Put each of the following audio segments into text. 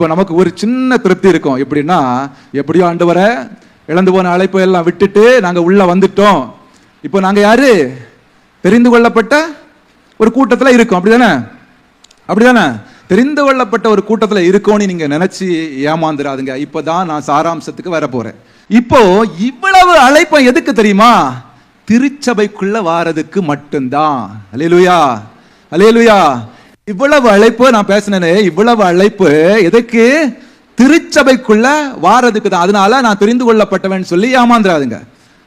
இப்போ நமக்கு ஒரு சின்ன திருப்தி இருக்கும். எப்படின்னா, எப்படியோ ஆண்டவரை இழந்து போன அழைப்பை எல்லாம் விட்டுட்டு நாங்கள் உள்ள வந்துட்டோம். இப்போ நாங்கள் யாரு? தெரிந்து கொள்ளப்பட்ட ஒரு கூட்டத்தில் இருக்கோம். அப்படிதானே? அப்படிதானே? தெரிந்து கொள்ளப்பட்ட ஒரு கூட்டத்தில் இருக்கோன்னு நீங்க நினைச்சு ஏமாந்துடாதுங்க. இப்பதான் நான் சாராம்சத்துக்கு வர போறேன். இப்போ இவ்வளவு அழைப்பை எதுக்கு தெரியுமா? திருச்சபைக்குள்ள வாரதுக்கு மட்டும்தான். அல்லேலூயா, அல்லேலூயா. இவ்வளவு அழைப்பு நான் பேசினேனே, இவ்வளவு அழைப்பு எதுக்கு? திருச்சபைக்குள்ள வாரதுக்கு தான். அதனால நான் தெரிந்து கொள்ளப்பட்டவன் சொல்லி ஏமாந்துடாதுங்க.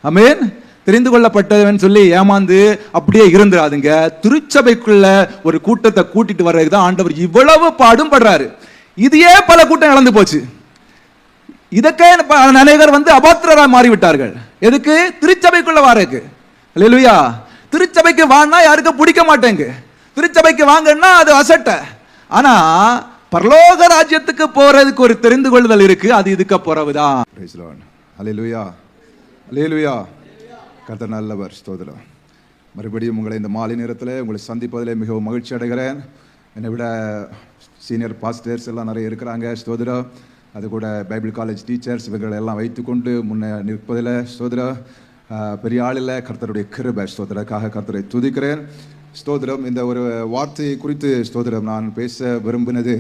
ஆமென். தெரிந்து கொள்ளப்பட்டவன் சொல்லி ஏமாந்து அப்படியே இருந்துடாதுங்க. திருச்சபைக்குள்ள ஒரு கூட்டத்தை கூட்டிட்டு வர்றதுக்கு தான் ஆண்டவர் இவ்வளவு பாடும் படுறாரு. இதையே பல கூட்டம் இழந்து போச்சு. இதற்கே அநேகர் அபாத்திரரா மாறிவிட்டார்கள். எதுக்கு? திருச்சபைக்குள்ள வாரதுக்கு. அல்லேலூயா. திருச்சபைக்கு வான்னா யாருக்கும் பிடிக்க மாட்டேங்க. திருச்சபைக்கு வாங்கன்னா அது அசட்ட. ஆனா பரலோக ராஜ்யத்துக்கு போறதுக்கு ஒரு தெரிந்து கொள்ளுதல் இருக்கு. அது இதுக்கு போறவுதான். Praise the Lord. அல்லேலூயா, அல்லேலூயா. கர்த்தர் நல்லவர். ஸ்தோத்திரம். மறுபடியும் உங்களை இந்த மாலை நேரத்தில் உங்களை சந்திப்பதிலே மிகவும் மகிழ்ச்சி அடைகிறேன். என்னை விட சீனியர் பாஸ்டர்ஸ் எல்லாம் நிறைய இருக்கிறாங்க. ஸ்தோத்திரம். அது கூட பைபிள் காலேஜ் டீச்சர்ஸ் இவங்களை எல்லாம் வைத்துக்கொண்டு முன்னே நிற்பதில் ஸ்தோத்திரம். பெரிய ஆளில் கர்த்தருடைய கிருபை. ஸ்தோத்திரக்காக கர்த்தரை துதிக்கிறேன். ஸ்தோத்திரம். இந்த ஒரு வார்த்தையை குறித்து ஸ்தோத்திரம் நான் பேச விரும்பினது,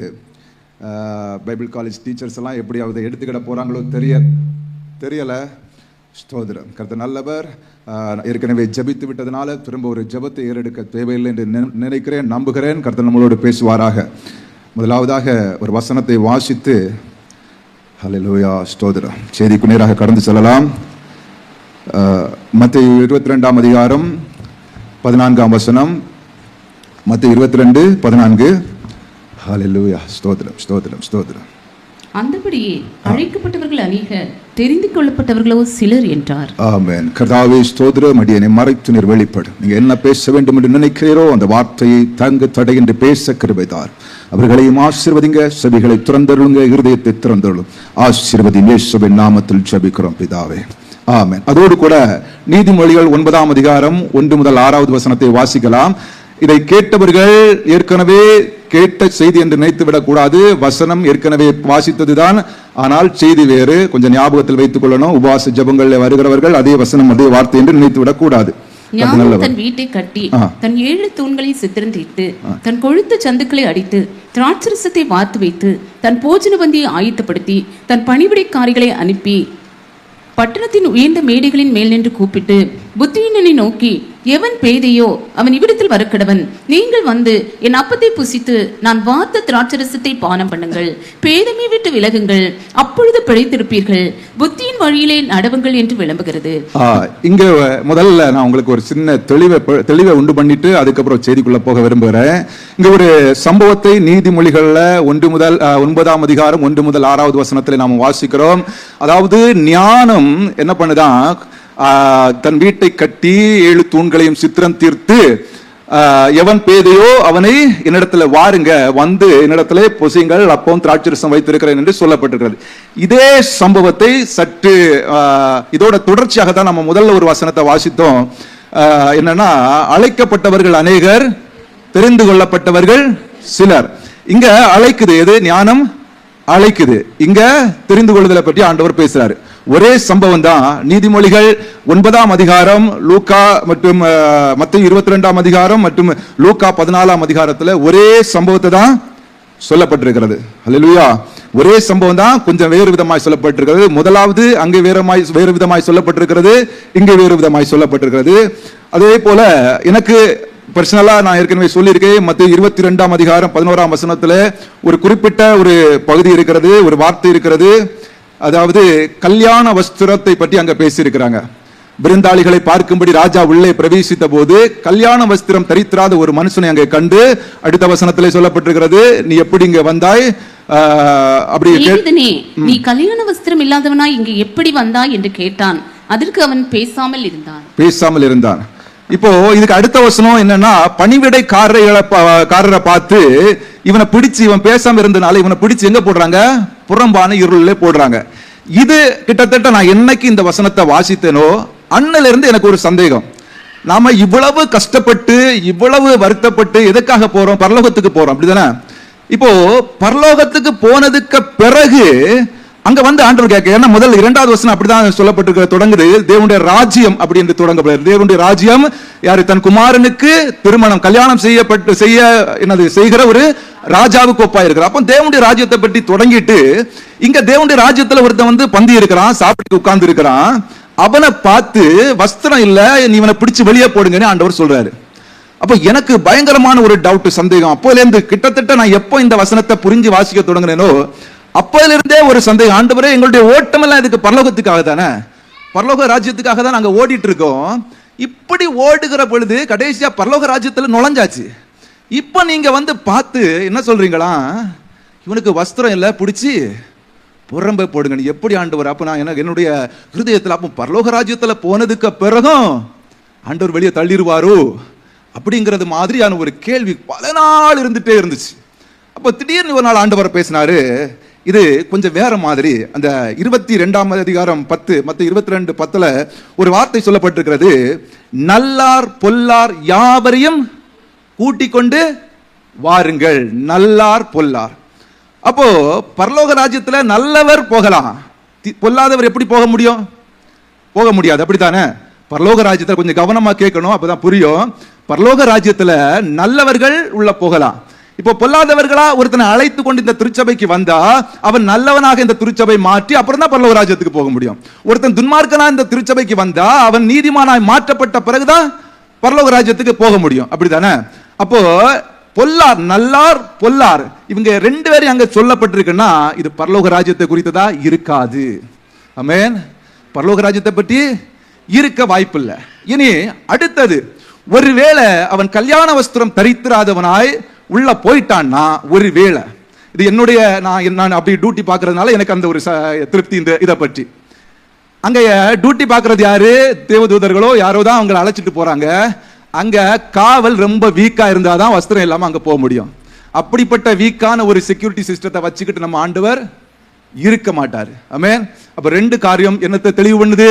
பைபிள் காலேஜ் டீச்சர்ஸ் எல்லாம் எப்படியாவது எடுத்துக்கிட போகிறாங்களோ தெரியலை. ஸ்தோத்திரம். கர்த்தர் நல்லவர். ஏற்கனவே ஜபித்து விட்டதுனால திரும்ப ஒரு ஜபத்தை ஏறெடுக்க தேவையில்லை என்று நினைக்கிறேன், நம்புகிறேன். கர்த்தர் நம்மளோடு பேசுவாராக. முதலாவதாக ஒரு வசனத்தை வாசித்து ஹல்லேலூயா ஸ்தோத்திரம் செய்திக்கு நேராக கடந்து செல்லலாம். மத்தேயு 22ஆம் அதிகாரம் 14ஆம் வசனம். மத்தேயு 22:14. ஹல்லேலூயா ஸ்தோத்திரம், ஸ்தோத்திரம், ஸ்தோத்திரம். அந்தபடியே அழைக்கப்பட்டவர்கள் அநேகர், தெரிந்து கொள்ளப்பட்டவர்களோ சிலர் என்றார். ஆமென். கர்த்தாவே ஸ்தோத்திரம். அடியேனை மறைத்து நீர் வெளிப்படும். நீங்க என்ன பேச வேண்டும் என்று நினைக்கிறீரோ அந்த வார்த்தையை தங்கு தடையின்றி பேச கிருபைதார். அவர்களையும் ஆசீர்வதிங்க. செவிகளை திறந்தருளுங்க, இருதயத்தை திறந்தருளும். ஆசீர்வதிங்க. இயேசுவின் நாமத்தில் ஜெபிக்கிறோம் பிதாவே. ஆமென். அதோடு கூட நீதிமொழிகள் 9ஆம் அதிகாரம் 1 முதல் 6வது வசனத்தை வாசிக்கலாம். இதை கேட்டவர்கள் ஏற்கனவே கேட்ட செய்தி என்று நினைத்து விடக்கூடாது. வசனம் ஏற்கனவே வாசித்ததுதான், ஆனால் செய்தி வேறு. கொஞ்சம் ஞாபகத்தில் வைத்துக் கொள்ளணும். உபவாச ஜபங்களில் வருகிறவர்கள் அதே வசனம் அதே வார்த்தை என்று நினைத்து விடக்கூடாது. தன் வீட்டை கட்டி தன் 7 தூண்களை சித்திரம் தீர்த்து தன் கொழுத்த சந்துக்களை அடித்து திராட்சரசத்தை வார்த்து வைத்து தன் போஜன பந்தியை ஆயத்தப்படுத்தி தன் பணிவிடைக்காரிகளை அனுப்பி பட்டணத்தின் உயர்ந்த மேடைகளின் மேல் நின்று கூப்பிட்டு புத்தியினனை நோக்கி, எவன் பேதையோ அவன் இவ்விடத்தில் வரக்கடவன். நீங்கள் வந்து என் அப்பத்தை புசித்து நான் வார்த்த திராட்சரசத்தை பானம் பண்ணுங்கள். பேதமை விட்டு விலகுங்கள், அப்பொழுது பிழைத்திருப்பீர்கள். புத்தியின் வழியிலே நடவுங்கள் என்று விளம்புகிறது. இங்க முதல்ல நான் உங்களுக்கு ஒரு சின்ன தெளிவை உண்டு பண்ணிட்டு அதுக்கப்புறம் செய்திக்குள்ள போக விரும்புகிறேன். இங்க ஒரு சம்பவத்தை நீதிமொழிகள்ல 1 முதல் 9ஆம் அதிகாரம் 1 முதல் 6வது வசனத்துல நாம வாசிக்கிறோம். அதாவது ஞானம் என்ன பண்ணுதான்? தன் வீட்டை கட்டி 7 தூண்களையும் சித்திரம் தீர்த்து, எவன் பேதையோ அவனை என்னிடத்துல வாருங்க, வந்து என்னிடத்துல பொசியுங்கள், அப்பவும் திராட்சரசம் வைத்திருக்கிறேன் என்று சொல்லப்பட்டிருக்கிறது. இதே சம்பவத்தை சற்று இதோட தொடர்ச்சியாக தான் நம்ம முதல்ல ஒரு வசனத்தை வாசித்தோம். என்னன்னா, அழைக்கப்பட்டவர்கள் அநேகர், தெரிந்து கொள்ளப்பட்டவர்கள் சிலர். இங்க அழைக்குது எது? ஞானம் அழைக்குது. இங்க தெரிந்து கொள்ளுதலை பற்றி ஆண்டவர் பேசுறாரு. ஒரே சம்பவம் தான். நீதிமொழிகள் 9ஆம் அதிகாரம், லூக்கா மற்றும் மத்தேயு 22ஆம் அதிகாரம் மற்றும் லூக்கா 14ஆம் அதிகாரத்துல ஒரே சம்பவத்தை தான் சொல்லப்பட்டிருக்கிறது. அல்லேலூயா. ஒரே சம்பவம் தான், கொஞ்சம் வேறு விதமாய் சொல்லப்பட்டிருக்கிறது. முதலாவது அங்கே வேறு விதமாய் சொல்லப்பட்டிருக்கிறது, இங்கே வேறு விதமாய் சொல்லப்பட்டிருக்கிறது. அதே போல எனக்கு பர்சனலா நான் ஏற்கனவே சொல்லியிருக்கேன். மத்தேயு 22ஆம் அதிகாரம் 11ஆம் வசனத்துல ஒரு குறிப்பிட்ட ஒரு பகுதி இருக்கிறது, ஒரு வார்த்தை இருக்கிறது. அதாவது கல்யாண வஸ்திரத்தை பற்றி அங்க பேசியிருக்கிறாங்க. விருந்தாளிகளை பார்க்கும்படி ராஜா உள்ளே பிரவேசித்த போது கல்யாண வஸ்திரம் தரித்திராத ஒரு மனுஷனை அங்கே கண்டு அடுத்த வசனத்திலே சொல்லப்பட்டிருக்கிறது, நீ எப்படி இங்க வந்தாய்? அப்படி நீ கல்யாண வஸ்திரம் இல்லாதவனா இங்க எப்படி வந்தாய் என்று கேட்டான். அதற்கு அவன் பேசாமல் இருந்தான். இப்போ இதுக்கு அடுத்த வசனம் என்னன்னா, பணிவிடைக்காரரை பார்த்து இவனை பிடிச்சு, இவன் பேசாம இருந்தனால இவனை பிடிச்சு எங்க போடுறாங்க? புறம்பான இருளிலே போடுறாங்க. இது கிட்டத்தட்ட நான் என்னைக்கு இந்த வசனத்தை வாசித்தேனோ அன்னில இருந்து எனக்கு ஒரு சந்தேகம். நாம இவ்வளவு கஷ்டப்பட்டு இவ்வளவு வருத்தப்பட்டு எதுக்காக போறோம்? பரலோகத்துக்கு போறோம், அப்படிதானே? இப்போ பரலோகத்துக்கு போனதுக்கு பிறகு அங்க வந்து ஆண்டவர் கேட்க, ஏன்னா முதல் 2வது வசனம் அப்படிதான் சொல்லப்பட்டிருக்க தொடங்குது. தேவனுடைய ராஜ்யம் அப்படி என்று தொடங்கப்படுகிறது. தேவனுடைய ராஜ்யம் யாரு? தன் குமாரனுக்கு திருமணம் கல்யாணம் செய்கிற ஒரு ராஜாவுக்கு ஒப்பா இருக்கிறார். அப்ப தேவனுடைய ராஜ்யத்தை பற்றி தொடங்கிட்டு இங்க தேவனுடைய ராஜ்யத்துல ஒருத்தன் வந்து பந்தி இருக்கிறான், சாப்பிட்டு உட்கார்ந்து இருக்கிறான். அவனை பார்த்து வஸ்திரம் இல்ல, நீ இவனை பிடிச்சு வெளியே போடுங்கன்னு ஆண்டவர் சொல்றாரு. அப்ப எனக்கு பயங்கரமான ஒரு டவுட், சந்தேகம். அப்போல இருந்து கிட்டத்தட்ட நான் எப்போ இந்த வசனத்தை புரிஞ்சு வாசிக்க தொடங்கினேனோ அப்போல இருந்தே ஒரு சந்தேகம். ஆண்டவரே, எங்களுடைய ஓட்டம் எல்லாம் இதுக்கு பரலோகத்துக்காக தானே, பரலோக ராஜ்யத்துக்காக தான் நாங்க ஓடிட்டு இருக்கோம். இப்படி ஓடுகிற பொழுது கடைசியா பரலோக ராஜ்யத்துல நுழைஞ்சாச்சு. இப்ப நீங்க வந்து பார்த்து என்ன சொல்றீங்களா, இவனுக்கு வஸ்திரம் இல்ல, பிடிச்சி புறம்பை போடுங்க. எப்படி ஆண்டவர்? அப்ப நான் என்னுடைய ஹிருதயத்துல அப்ப பரலோக ராஜ்யத்துல போனதுக்கு பிறகும் ஆண்டவர் வெளியே தள்ளிடுவாரோ அப்படிங்கிறது மாதிரியான ஒரு கேள்வி பல நாள் இருந்துட்டே இருந்துச்சு. அப்ப திடீர்னு ஒரு நாள் ஆண்டவர் பேசினாரு. இது கொஞ்சம் வேற மாதிரி. அந்த 22ஆம் அதிகாரம் 10 மத்த 22:10 ஒரு வார்த்தை சொல்லப்பட்டிருக்கிறது. நல்லார் பொல்லார் யாவரையும் கூட்டிக் கொண்டு வாருங்கள். நல்லார் பொல்லார். அப்போ பரலோக ராஜ்யத்துல நல்லவர் போகலாம், பொல்லாதவர் எப்படி போக முடியும்? போக முடியாது, அப்படித்தானே? பரலோக ராஜ்யத்துல கொஞ்சம் கவனமா கேட்கணும், அப்பதான் புரியும். பரலோக ராஜ்யத்துல நல்லவர்கள் உள்ள போகலாம். இப்போ பொல்லாதவர்களா ஒருத்தனை அழைத்து கொண்டு இந்த திருச்சபைக்கு வந்தா அவன் நல்லவனாக இந்த திருச்சபை மாற்றி அப்புறம் தான் பரலோக ராஜ்யத்துக்கு போக முடியும். ஒருத்தன் துன்மார்க்கனா இந்த திருச்சபைக்கு வந்தா அவன் நீதிமானாய் மாற்றப்பட்ட பிறகுதான் பரலோக ராஜ்யத்துக்கு போக முடியும், அப்படித்தானே? அப்போ பொல்லார், நல்லார் பொல்லார், இவங்க 2 பேரும் அங்க சொல்லப்பட்டிருக்குன்னா இது பரலோக ராஜ்யத்தை குறித்ததா இருக்காது. ஆமென். பரலோக ராஜ்யத்தை பற்றி இருக்க வாய்ப்பில்லை. இனி அடுத்தது, ஒருவேளை அவன் கல்யாண வஸ்திரம் தரித்திராதவனாய் உள்ள போயிட்டான்னா, ஒருவேளை இது என்னுடைய நான் அப்படி டியூட்டி பார்க்கறதுனால எனக்கு அந்த ஒரு திருப்தி இந்த இதை பற்றி. அங்க டியூட்டி பார்க்கறது யாரு? தேவதூதர்களோ யாரோ தான் அவங்களை அழைச்சிட்டு போறாங்க. அங்க காவல் ரொம்ப வீக்கா இருந்தாதான் வஸ்திரம் இல்லாம அங்க போக முடியும். அப்படிப்பட்ட வீக்கான ஒரு செக்யூரிட்டி சிஸ்டத்தை வச்சுக்கிட்டு நம்ம ஆண்டவர் இருக்க மாட்டாரு. ஆமென். அப்ப 2 காரியம் என்னத்தை தெளிவு பண்ணுது?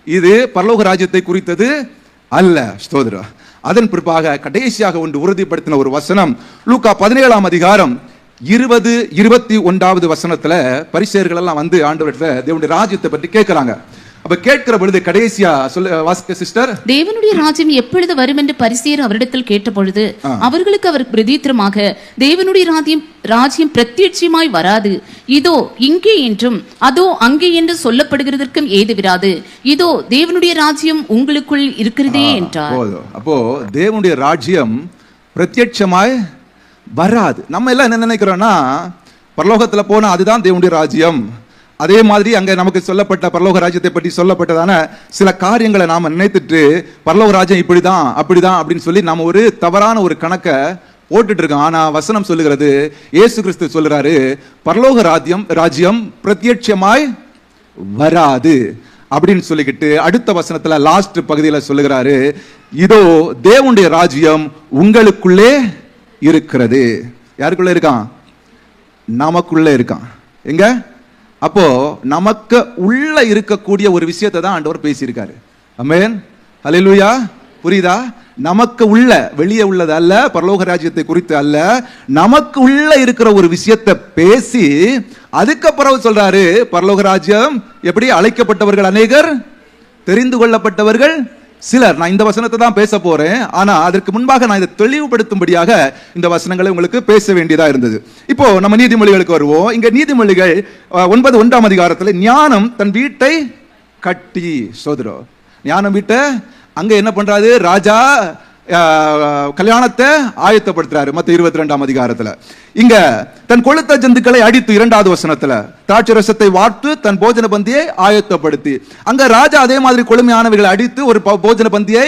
இது பரலோக ராஜ்யத்தை குறித்தது அல்ல. ஸ்தோத்திரம். அதன் பிற்பாக கடைசியாக ஒன்று உறுதிப்படுத்தின ஒரு வசனம் லூக்கா 17ஆம் அதிகாரம் 20-21வது வசனத்துல பரிசேயர்கள் எல்லாம் வந்து ஆண்டவர்கிட்ட தேவனுடைய ராஜ்யத்தை பற்றி கேட்கிறாங்க. அப்ப கேட்கிற பொழுது கடைசியா வாசிக்க சிஸ்டர். தேவனுடைய ராஜ்யம் எப்பொழுது வரும் என்று பரிசேயர் அவரிடத்தில் கேட்ட பொழுது அவர்களுக்கு அவர் பிரதித்திரமாக, தேவனுடைய ராஜ்யம் பிரத்யட்சமாய் வராது, இதோ இங்கே என்றும் அதோ அங்கே என்று சொல்லப்படுகிறதற்கும் ஏதுவிராது, இதோ தேவனுடைய ராஜ்யம் உங்களுக்குள் இருக்கிறதே என்றார். அப்போ தேவனுடைய ராஜ்யம் பிரத்யட்சமாய் வராது. நம்ம எல்லாம் என்ன நினைக்கிறோம்னா, பரலோகத்துல போனா அதுதான் தேவனுடைய ராஜ்யம். அதே மாதிரி அங்க நமக்கு சொல்லப்பட்ட பரலோக ராஜ்யத்தை பற்றி சொல்லப்பட்டதான சில காரியங்களை நாம நினைத்துட்டு பரலோக ராஜ்யம் இப்படிதான் அப்படிதான் அப்படின்னு சொல்லி நாம ஒரு தவறான ஒரு கணக்கை போட்டுட்டு இருக்கோம். ஆனா வசனம் சொல்லுகிறது, இயேசு கிறிஸ்து சொல்லுறாரு, பரலோக ராஜ்யம் பிரத்யட்சமாய் வராது அப்படின்னு சொல்லிக்கிட்டு அடுத்த வசனத்துல லாஸ்ட் பகுதியில் சொல்லுகிறாரு, இதோ தேவனுடைய ராஜ்யம் உங்களுக்குள்ளே இருக்கிறது. யாருக்குள்ள இருக்கான்? நமக்குள்ள இருக்கான். எங்க? அப்போ நமக்கு உள்ள இருக்கக்கூடிய ஒரு விஷயத்தை தான் ஆண்டவர் பேசியிருக்காரு. ஆமென். ஹல்லேலூயா. புரியுதா? நமக்கு உள்ள, வெளியே உள்ளது அல்ல, பரலோக ராஜ்யத்தை குறித்து அல்ல, நமக்கு உள்ள இருக்கிற ஒரு விஷயத்தை பேசி அதுக்கப்புறம் சொல்றாரு, பரலோக ராஜ்யம் எப்படி? அழைக்கப்பட்டவர்கள் அநேகர், தெரிந்து கொள்ளப்பட்டவர்கள் சிலர். நான் இந்த வசனத்தை தான் பேச போறேன். ஆனா அதற்கு முன்பாக நான் இதை தெளிவுபடுத்தும்படியாக இந்த வசனங்களை உங்களுக்கு பேச வேண்டியதா இருந்தது. இப்போ நம்ம நீதிமொழிகளுக்கு வருவோம். இங்க நீதிமொழிகள் 9:1ஆம் அதிகாரத்துல ஞானம் தன் வீட்டை கட்டி, சோதரோ ஞானம் வீட்டை அங்க என்ன பண்றாரு? ராஜா கல்யாணத்தை ஆயத்தப்படுத்துறாரு. மத்த 22ஆம் அதிகாரத்துல இங்க தன் கொழுத்த ஜந்துக்களை அடித்து 2வது வசனத்துல திராட்சை ரசத்தை வார்த்து தன் போஜன பந்தியை ஆயத்தப்படுத்தி, அங்க ராஜா அதே மாதிரி கொழுமையானவைகளை அடித்து ஒரு போஜன பந்தியை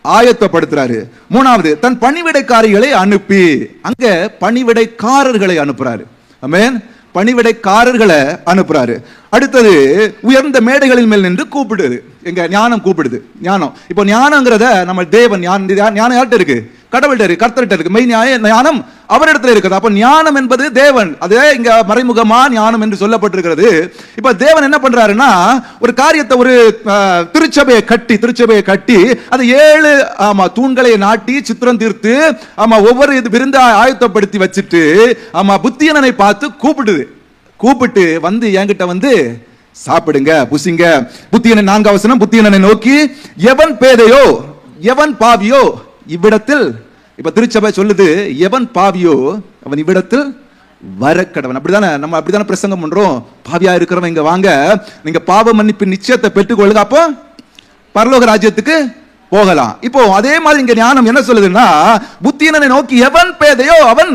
ஆயத்தப்படுத்துறாரு. 3வது தன் பணிவிடைக்காரிகளை அனுப்பி, அங்க பணிவிடைக்காரர்களை அனுப்புறாரு. ஆமென். பணிவிடைக்காரர்களை அனுப்புறாரு. அடுத்தது உயர்ந்த மேடைகளின் மேல் நின்று கூப்பிடுது. எங்க ஞானம் கூப்பிடுது. ஞானம் இப்போ ஞானங்கிறத நம்ம தேவன் ஞானம் யார்கிட்ட இருக்கு? கடவுள்கிட்ட இருக்கு, கர்த்தர்கிட்ட இருக்கு. மெய் ஞானம் அவரிடத்துல இருக்குது. அப்ப ஞானம் என்பது தேவன், அதே இங்க மறைமுகமா ஞானம் என்று சொல்லப்பட்டிருக்கிறது. இப்ப தேவன் என்ன பண்றாருன்னா, ஒரு காரியத்தை, ஒரு திருச்சபையை கட்டி அது 7 தூண்களை நாட்டி சித்திரம் தீர்த்து ஒவ்வொரு விருந்த ஆயத்தப்படுத்தி வச்சுட்டு புத்தியனனை பார்த்து கூப்பிட்டு வந்து என்கிட்ட வந்து சாப்பிடுங்க, புசிங்க. புத்தியனன் 4 வசனம், புத்தியனனை நோக்கி எவன் பேதையோ எவன் பாவியோ இவ்விடத்தில், இப்ப திருச்சபை சொல்லுது, எவன் பாவியோ அவன் இவ்விடத்தில் வரக்கடவன். அப்படிதானே நம்ம அப்படிதானே பிரசங்கம் பண்றோம். பாவியா இருக்கிறவன் இங்க வாங்க, நீங்க பாவ மன்னிப்பு நிச்சயத்தை பெற்றுக்கொள்ளுங்க, அப்போ பரலோக ராஜ்யத்துக்கு போகலாம். இப்போ அதே மாதிரி இங்க ஞானம் என்ன சொல்லுதுன்னா, புத்தியனனை நோக்கி எவன் பேதையோ அவன்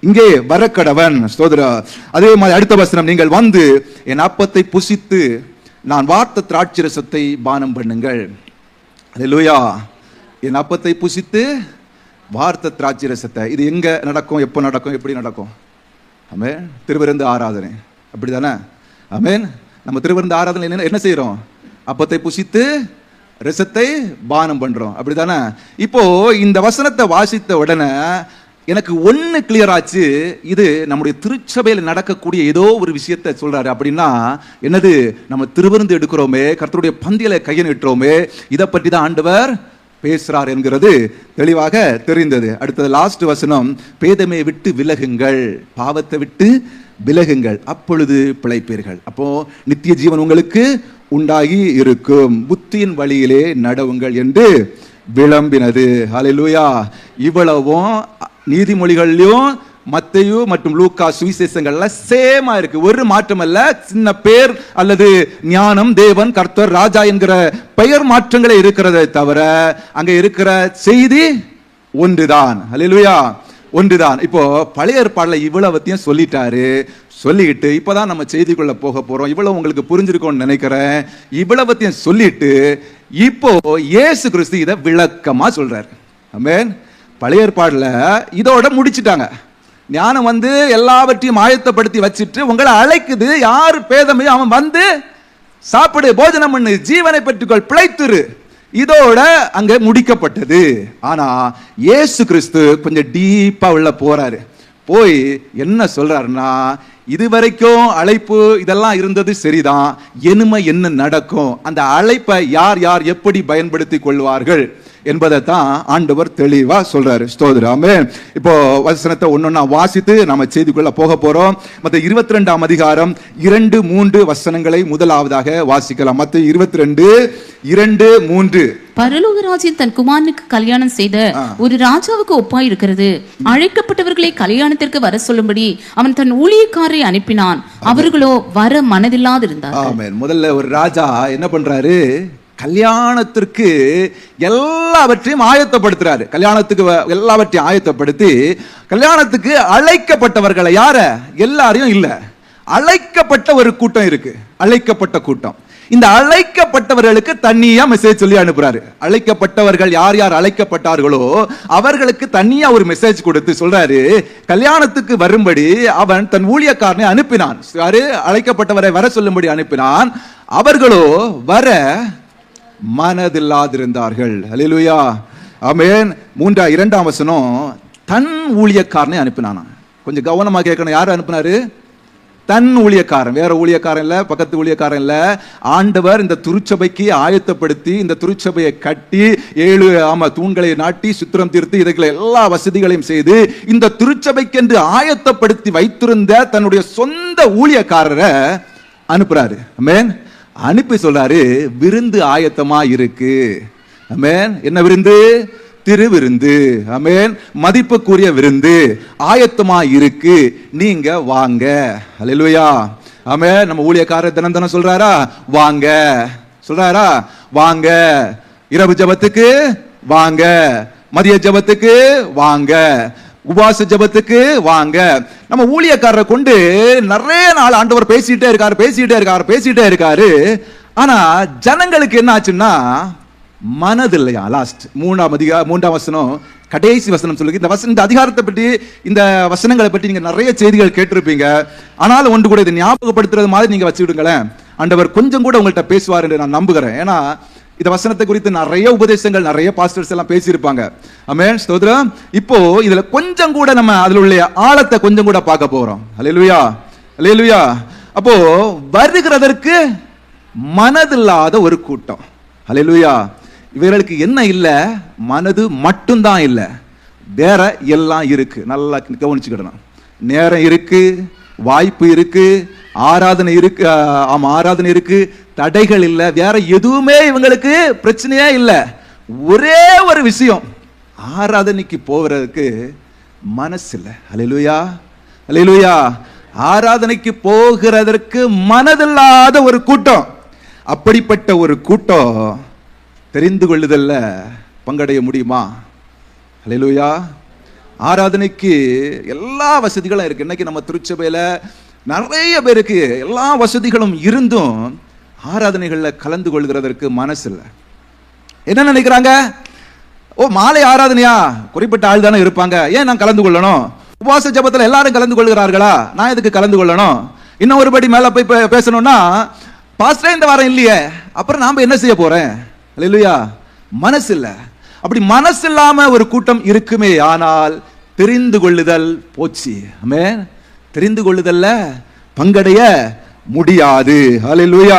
இங்கே வரக்கடவன். ஸ்தோத்திரம். அதே மாதிரி அடுத்த வசனம், நீங்கள் வந்து என் அப்பத்தை புசித்து நான் வார்த்த திராட்சை ரசத்தை பானம் பண்ணுங்கள். அல்லேலூயா. என் அப்பத்தை புசித்து வார்த்த திராட்சை ரசத்தை. இது எங்க நடக்கும், எப்போ நடக்கும், எப்படி நடக்கும்? ஆமென். திருவிருந்து ஆராதனை, அப்படிதானே? ஆமென். நம்ம திருவிருந்து ஆராதனை என்ன செய்யறோம்? அப்பத்தை புசித்து ரசத்தை பானம் பண்றோம், அப்படிதானே? இப்போ இந்த வசனத்தை வாசித்த உடனே எனக்கு ஒன்னு கிளியர் ஆச்சு. இது நம்முடைய திருச்சபையில் நடக்கக்கூடிய ஏதோ ஒரு விஷயத்தை சொல்றாரு. அப்படின்னா என்னது? நம்ம திருவிருந்து எடுக்கிறோமே, கர்த்தருடைய பந்தியில கையை நிட்டுறோமே, இதை பற்றி தான் ஆண்டவர் பேசுறார் என்கிறது தெளிவாக தெரிந்தது. அடுத்தது லாஸ்ட் வசனம், பேதமை விட்டு விலகுங்கள், பாவத்தை விட்டு விலகுங்கள், அப்பொழுது பிழைப்பீர்கள். அப்போ நித்திய ஜீவன் உங்களுக்கு உண்டாகி இருக்கும், புத்தியின் வழியிலே நடவுங்கள் என்று விளம்பினது. ஹல்லேலூயா. இவ்வளவும் நீதிமொழிகள்லயும் மத்தேயு மற்றும் லூக்கா சுவிசேஷங்கள்ல சேமா இருக்கு, ஒரு மாற்றம் அல்ல. சின்ன பேர் அல்லது ஞானம், தேவன், கர்த்தர், ராஜா என்கிற பெயர் மாற்றங்களே இருக்கிறதை தவிர அங்க இருக்கிற செய்தி ஒன்றுதான். ஹல்லேலூயா, ஒன்றுதான். இப்போ பழைய ஏற்பாடுல இவ்வளவத்தையும் சொல்லிட்டு இப்பதான் நம்ம செய்திக்குள்ள போக போறோம். இவ்வளவு உங்களுக்கு புரிஞ்சிருக்கும்னு நினைக்கிறேன். இவ்வளவத்தையும் சொல்லிட்டு இப்போ இயேசு கிறிஸ்து இதை விளக்கமா சொல்றாரு. ஆமென். பழைய ஏற்பாடுல இதோட முடிச்சிட்டாங்க. ஞானம் வந்து எல்லாவற்றையும் ஆயத்தப்படுத்தி வச்சிட்டு உங்களை அழைக்குது, யார் பேதமையோ அவன் வந்து சாப்பிடு, போஜனம் பண்ணு, ஜீவனை பெற்றுக்கொள், பிழைத்துரு. இதோட அங்க முடிக்கப்பட்டது. ஆனா இயேசு கிறிஸ்து கொஞ்சம் டீப்பா உள்ள போறாரு. போய் என்ன சொல்றாருன்னா, இதுவரைக்கும் அழைப்பு இதெல்லாம் இருந்தது சரிதான், இனிமே என்ன நடக்கும், அந்த அழைப்பை யார் யார் எப்படி பயன்படுத்தி கொள்வார்கள் என்பதை தான் ஆண்டவர் தெளிவா சொல்றாரு. ஸ்தோத்திரம். ஆமென். இப்போ வசனத்தை ஒன்னொன்னா வாசித்து நாம செய்திக்குள்ள போக போறோம். மத்தேயு 22ஆம் அதிகாரம் 2-3 வசனங்களை முதலாவதாக வாசிக்கலாம். மத்தேயு 22:2-3. பரலோக ராஜ்யம் தன் குமாரனுக்கு கல்யாணம் செய்த ஒரு ராஜாவுக்கு ஒப்பாய் இருக்கிறது. அழைக்கப்பட்டவர்களை கல்யாணத்திற்கு வர சொல்லும்படி அவன் தன் ஊழியக்காரரை அனுப்பினான், அவர்களோ வர மனதில்லாதிருந்தார். ஆமென். முதல்ல ஒரு ராஜா என்ன பண்றாரு? கல்யாணத்திற்கு எல்லாவற்றையும் ஆயத்தப்படுத்துறாரு. கல்யாணத்துக்கு எல்லாவற்றையும் ஆயத்தப்படுத்தி கல்யாணத்துக்கு அழைக்கப்பட்டவர்களை, யார? எல்லாரையும் இல்ல, அழைக்கப்பட்ட ஒரு கூட்டம் இருக்கு, அழைக்கப்பட்ட கூட்டம். இந்த அழைக்கப்பட்டவர்களுக்கு தனியா மெசேஜ் சொல்லி அனுப்புறாரு. அழைக்கப்பட்டவர்கள் யார் யார் அழைக்கப்பட்டார்களோ அவர்களுக்கு தனியா ஒரு மெசேஜ் கொடுத்து சொல்றாரு, கல்யாணத்துக்கு வரும்படி அவன் தன் ஊழியக்காரனை அனுப்பினான். யாரு? அழைக்கப்பட்டவரை வர சொல்லும்படி அனுப்பினான். அவர்களோ வர மனதில்லாதிருந்தார்கள். அல்லேலூயா. ஆமென். 2ஆம் வசனம், தன் ஊழியக்காரனை அனுப்பினானா. கொஞ்சம் கவனமா கேட்கணும். யார் அனுப்பினாரு? தன் ஊழியக்காரன், வேற ஊழியக்காரன் இல்ல, பக்கத்து ஊழியக்காரன் இல்ல. ஆண்டவர் இந்த திருச்சபைக்கு ஆயத்தப்படுத்தி இந்த திருச்சபையை கட்டி 7 தூண்களை நாட்டி சுத்திரம் தீர்த்து இதுக்கு எல்லா வசதிகளையும் செய்து இந்த திருச்சபைக்கு என்று ஆயத்தப்படுத்தி வைத்திருந்த தன்னுடைய சொந்த ஊழியக்காரரை அனுப்புறாரு. ஆமென். அனுப்பி சொல்றாரு, விருந்து ஆயத்தமா இருக்கு. ஆமென். என்ன விருந்து? திருவிருந்து. ஆமென். மதிப்புக்குரிய விருந்து ஆயத்தமா இருக்கு, நீங்க வாங்க. அல்லேலூயா. ஆமென். நம்ம ஊழியக்காரர் தினம் சொல்றாரா, வாங்க சொல்றாரா, வாங்க. இரவு ஜெபத்துக்கு வாங்க, மதிய ஜெபத்துக்கு வாங்க, உபவாச ஜெபத்துக்கு வாங்க. நம்ம ஊழியக்காரரை கொண்டு நிறைய நாள் ஆண்டவர் பேசிட்டே இருக்காரு. ஆனா ஜனங்களுக்கு என்ன ஆச்சுன்னா மனது இல்லையா. லாஸ்ட் 3ஆம் வசனம், கடைசி வசனம் சொல்லுங்க. இந்த அதிகாரத்தை பற்றி, இந்த வசனங்களை பற்றி நீங்க நிறைய செய்திகள் கேட்டிருப்பீங்க. ஆனாலும் ஒன்று கூட இதை ஞாபகப்படுத்துறது மாதிரி நீங்க வச்சுக்கிடுங்களேன். ஆண்டவர் கொஞ்சம் கூட உங்கள்கிட்ட பேசுவார் என்று நான் நம்புகிறேன். ஏன்னா இந்த வசனத்தை குறித்து நிறைய உபதேசங்கள் நிறைய பாஸ்டர்ஸ் எல்லாம் பேசியிருப்பாங்க. ஆமென், ஸ்தோத்திரம். இப்போ இதுல கொஞ்சம் கூட நம்ம அதுல உள்ள ஆழத்தை கொஞ்சம் கூட பார்க்க போறோம். அல்லேலூயா, அல்லேலூயா. அப்போ வருகிறதற்கு மனதில்லாத ஒரு கூட்டம். அல்லேலூயா. இவர்களுக்கு என்ன இல்ல? மனது மட்டும்தான் இல்ல, வேற எல்லாம் இருக்கு. நல்லா கவனிச்சுக்கிடணும். நேரம் இருக்கு, வாய்ப்பு இருக்கு, ஆராதனை இருக்கு, ஆராதனை இருக்கு, தடைகள் இல்ல, வேற எதுவுமே இவங்களுக்கு பிரச்சனையே இல்ல. ஒரே ஒரு விஷயம், ஆராதனைக்கு போகிறதுக்கு மனசு இல்ல. அல்லேலூயா, அல்லேலூயா. ஆராதனைக்கு போகிறதற்கு மனதில்லாத ஒரு கூட்டம். அப்படிப்பட்ட ஒரு கூட்டம் தெரிந்து கொள்ளுதல்ல பங்கடைய முடியுமா? அல்லேலூயா. ஆராதனைக்கு எல்லா வசதிகளும் இருக்கு. இன்னைக்கு நம்ம திருச்சபையில நிறைய பேருக்கு எல்லா வசதிகளும் இருந்தும் ஆராதனைகள்ல கலந்து கொள்கிறதற்கு மனசு இல்லை. என்ன நினைக்கிறாங்க? ஓ, மாலை ஆராதனையா, குறிப்பிட்ட ஆள் தானே இருப்பாங்க, ஏன் நான் கலந்து கொள்ளணும்? உபவாச ஜபத்துல எல்லாரும் கலந்து கொள்கிறார்களா, நான் எதுக்கு கலந்து கொள்ளணும்? இன்னும் ஒருபடி மேல போய் பேசணும்னா, பாஸ்டரே இந்த வாரம் இல்லையே, அப்புறம் நாம என்ன செய்ய போறேன்? அல்லேலூயா. மனசு இல்ல. அப்படி மனசு இல்லாம ஒரு கூட்டம் இருக்குமே ஆனால் தெரிந்து கொள்ளுதல் போச்சு. ஆமென். தெரிந்து கொள்ளுதல்ல பங்கடைய முடியாது. அல்லேலூயா.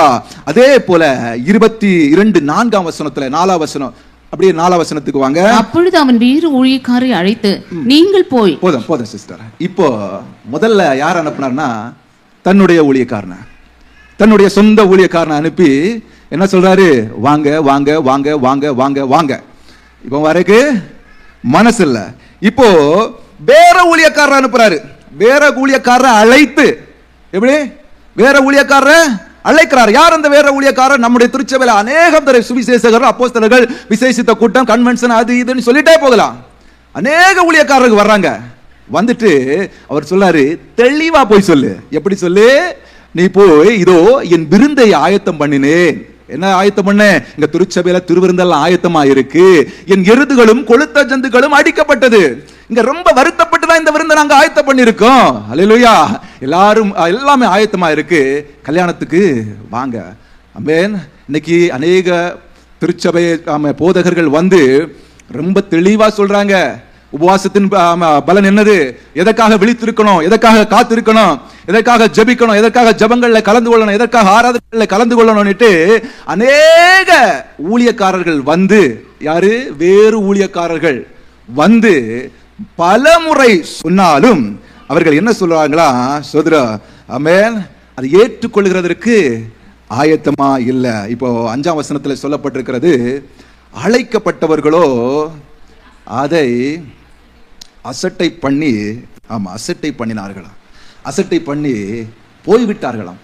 அதே போல 22:4 வசனத்துல 4 வசனம், அப்படியே 4 வசனத்துக்கு வாங்க. அப்பொழுது அவன் வேறு ஊழியக்காரை அழைத்து, நீங்கள் போய். போதும் சிஸ்டர். இப்போ முதல்ல யார் அனுப்புனார்னா, தன்னுடைய ஊழியக்காரனை, தன்னுடைய சொந்த ஊழியக்காரனை அனுப்பி என்ன சொல்றாரு? வாங்க வாங்க வாங்க வாங்க வாங்க வாங்க. இப்போ வரைக்கு மனசு இல்ல. இப்போ வேற ஊழியக்காரர் அனுப்புறாரு. வேற ஊழியக்காரரை அழைத்து, எப்படி வேற ஊழியக்காரரை அழைக்கிறார். யார் அந்த வேற ஊழியக்காரர்? நம்முடைய திருச்சபையில அநேகம் தடவை சுவிசேஷகர்கள், அப்போஸ்தலர்கள், விசேஷித்த கூட்டம், கன்வென்ஷன், அது இதுன்னு சொல்லிட்டே போகலாம். அநேக ஊழியக்காரர்கள் வர்றாங்க. வந்துட்டு அவர் சொல்றாரு, தெளிவா போய் சொல்லு. எப்படி சொல்லு? நீ போய், இதோ என் விருந்தை ஆயத்தம் பண்ணினேன். என்ன ஆயத்தம் பண்ண? இங்க திருச்சபையில திருவிருந்தெல்லாம் ஆயத்தமா இருக்கு. என் எருதுகளும் கொழுத்த ஜந்துகளும் அடிக்கப்பட்டது. இங்க ரொம்ப வருத்தப்பட்டு தான் இந்த விருந்தை நாங்க ஆயத்தம் பண்ணிருக்கோம். அல்லேலூயா. எல்லாரும் எல்லாமே ஆயத்தமா இருக்கு, கல்யாணத்துக்கு வாங்க. ஆமென். இன்னைக்கு அநேக திருச்சபை போதகர்கள் வந்து ரொம்ப தெளிவா சொல்றாங்க, உபவாசத்தின் பலன் என்னது, எதற்காக விழித்திருக்கணும், எதற்காக காத்திருக்கணும், எதற்காக ஜெபிக்கணும், எதற்காக ஜெபங்கள்ல கலந்து கொள்ளணும், எதற்காக ஆராதனைகள்ல கலந்து கொள்ளணும்னுட்டு அநேக ஊழியக்காரர்கள் வந்து, யாரு? வேறு ஊழியக்காரர்கள் வந்து பல முறை சொன்னாலும் அவர்கள் என்ன சொல்றாங்களா? சோதரா, ஆமென், அதை ஏற்றுக்கொள்கிறதற்கு ஆயத்தமா இல்ல. இப்போ 5ஆம் வசனத்துல சொல்லப்பட்டிருக்கிறது, அழைக்கப்பட்டவர்களோ அதை அசட்டை பண்ணி, அசட்டை பண்ணினார்களாம், அசட்டை பண்ணி போய்விட்டார்களாம்.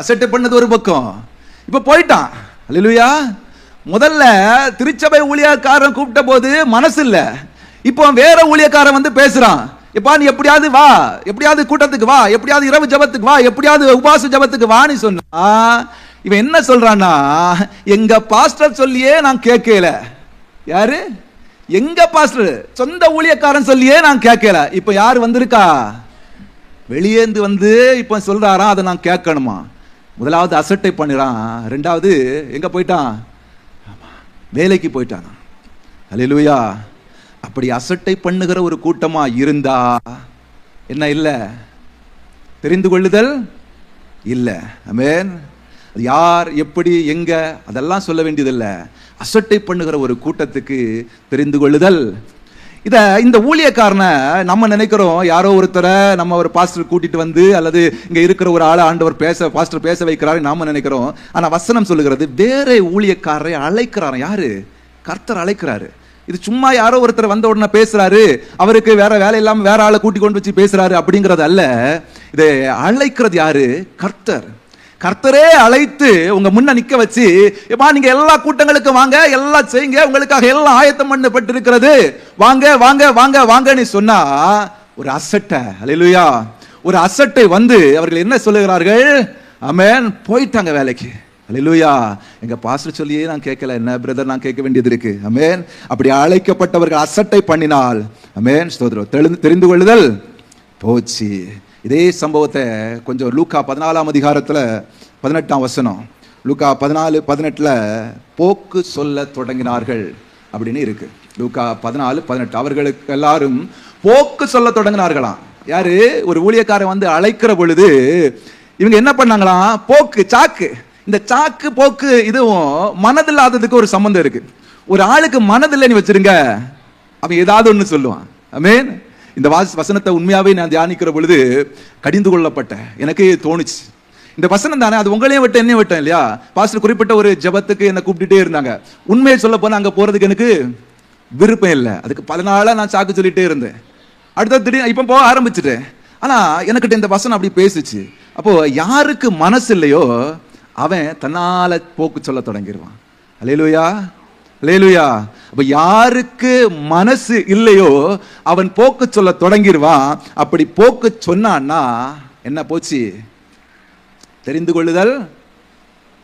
அசட்டை பண்ணது ஒரு பக்கம், இப்ப போயிட்டான். அல்லேலூயா. முதல்ல திருச்சபை ஊழியக்காரன் கூப்பிட்ட போது மனசு இல்ல, இப்போ வேற ஊழியக்காரன் வந்து பேசுறான். எப்பா நீ எப்படியாவது வா, எப்படியாவது கூட்டத்துக்கு வா, எப்படியாவது இரவு ஜபத்துக்கு வா, எப்படியாவது உபவாச ஜபத்துக்கு வா நீ சொன்னா, இவன் என்ன சொல்றான்னா, எங்க பாஸ்டர் சொல்லியே நான் கேட்கல. யாரு? எங்க பாஸ்டர், சொந்த ஊழியக்காரன் சொல்லியே நான் கேட்கல. இப்ப யார் வந்திருக்கா? வெளியேந்து வந்து இப்ப சொல்றாராம், அதை நான் கேட்கணுமா? முதலாவது அசட்டை பண்ணிறான், ரெண்டாவது எங்க போயிட்டான்? வேலைக்கு போயிட்டான். அல்லேலூயா. அப்படி அசட்டை பண்ணுகிற ஒரு கூட்டமா இருந்தா என்ன இல்ல? தெரிந்து கொள்ளுதல் இல்ல. ஆமென். யார், எப்படி, எங்க, அதெல்லாம் சொல்ல வேண்டியதில்லை. அசட்டை பண்ணுகிற ஒரு கூட்டத்துக்கு தெரிந்து கொள்ளுதல். இந்த ஊழியக்காரனை நம்ம நினைக்கிறோம், யாரோ ஒருத்தரை நம்ம ஒரு பாஸ்டர் கூட்டிட்டு வந்து, அல்லது இங்க இருக்கிற ஒரு ஆளை ஆண்டவர் பாஸ்டர் பேச வைக்கிறாரு நாம நினைக்கிறோம். ஆனா வசனம் சொல்லுகிறது, வேற ஊழியக்காரரை அழைக்கிறாரு. யாரு? கர்த்தர் அழைக்கிறாரு. இது சும்மா யாரோ ஒருத்தர் வந்த உடனே பேசுறாரு, அவருக்கு வேற வேலை இல்லாம வேற ஆளை கூட்டி கொண்டு வச்சு பேசுறாரு அப்படிங்கிறது அல்ல. இதை அழைக்கிறது யாரு? கர்த்தர். கர்த்தரே அழைத்து உங்க முன்ன நிக்க வச்சு, எப்பா நீங்க எல்லா கூட்டங்களுக்கும் வாங்க, எல்லாம் செய்யுங்க, உங்களுக்காக எல்லாம் ஆயத்தம் பண்ணப்பட்டிருக்கிறது, வாங்க வாங்க வாங்க வாங்கன்னு சொன்னா ஒரு அசட்டை. அல்லேலூயா. ஒரு அசட்டை வந்து அவர்கள் என்ன சொல்லுகிறார்கள்? ஆமென், போயிட்டாங்க வேலைக்கு. அல்லேலூயா. எங்க பாஸ்டர் சொல்லியே நான் கேட்கல, என்ன பிரதர் நான் கேட்க வேண்டியது இருக்கு. ஆமென். அப்படி அழைக்கப்பட்டவர்கள் அசட்டை பண்ணினால், ஆமென், ஸ்தோத்திரம், தெரிந்து கொள்ளுதல் போச்சு. இதே சம்பவத்தை கொஞ்சம் லூக்கா 14ஆம் அதிகாரத்தில் 18ஆம் வசனம், லூக்கா 14:18 போக்கு சொல்ல தொடங்கினார்கள் அப்படின்னு இருக்கு. லூக்கா 14:18 அவர்களுக்கு எல்லாரும் போக்கு சொல்ல தொடங்கினார்களாம். யாரு? ஒரு ஊழியக்காரன் வந்து அழைக்கிற பொழுது இவங்க என்ன பண்ணாங்களாம்? போக்கு, சாக்கு. இந்த சாக்கு போக்கு இதுவும் மனதில்லாததுக்கு ஒரு சம்பந்தம் இருக்கு. ஒரு ஆளுக்கு மனதில்லை நீ வச்சிருங்க, அவன் ஏதாவது ஒன்று சொல்லுவான். ஆமென். இந்த வசனத்தை உண்மையாவே நான் தியானிக்கிற பொழுது கடிந்து கொள்ளப்பட்ட எனக்கு தோணுச்சு, இந்த வசனம் தானே அது உங்களையும் விட்டு என்னையும் விட்டேன் இல்லையா? பாஸ்டர் குறிப்பிட்ட ஒரு ஜெபத்துக்கு என்னை கூப்பிட்டுட்டே இருந்தாங்க. உண்மையை சொல்ல போனா அங்க போறதுக்கு எனக்கு விருப்பம் இல்லை. அதுக்கு பல நாளா நான் சாக்கு சொல்லிட்டே இருந்தேன். அடுத்த திடீர்னு இப்ப போக ஆரம்பிச்சுட்டேன். ஆனா எனக்கிட்ட இந்த வசனம் அப்படி பேசுச்சு. அப்போ யாருக்கு மனசு இல்லையோ அவன் தன்னால போக்கு சொல்ல தொடங்கிடுவான். அல்லேலூயா, அல்லேலூயா. அப்ப யாருக்கு மனசு இல்லையோ அவன் போக்கு சொல்ல தொடங்கிடுவான். அப்படி போக்கு சொன்னான்னா என்ன போச்சு? தெரிந்து கொள்ளுதல்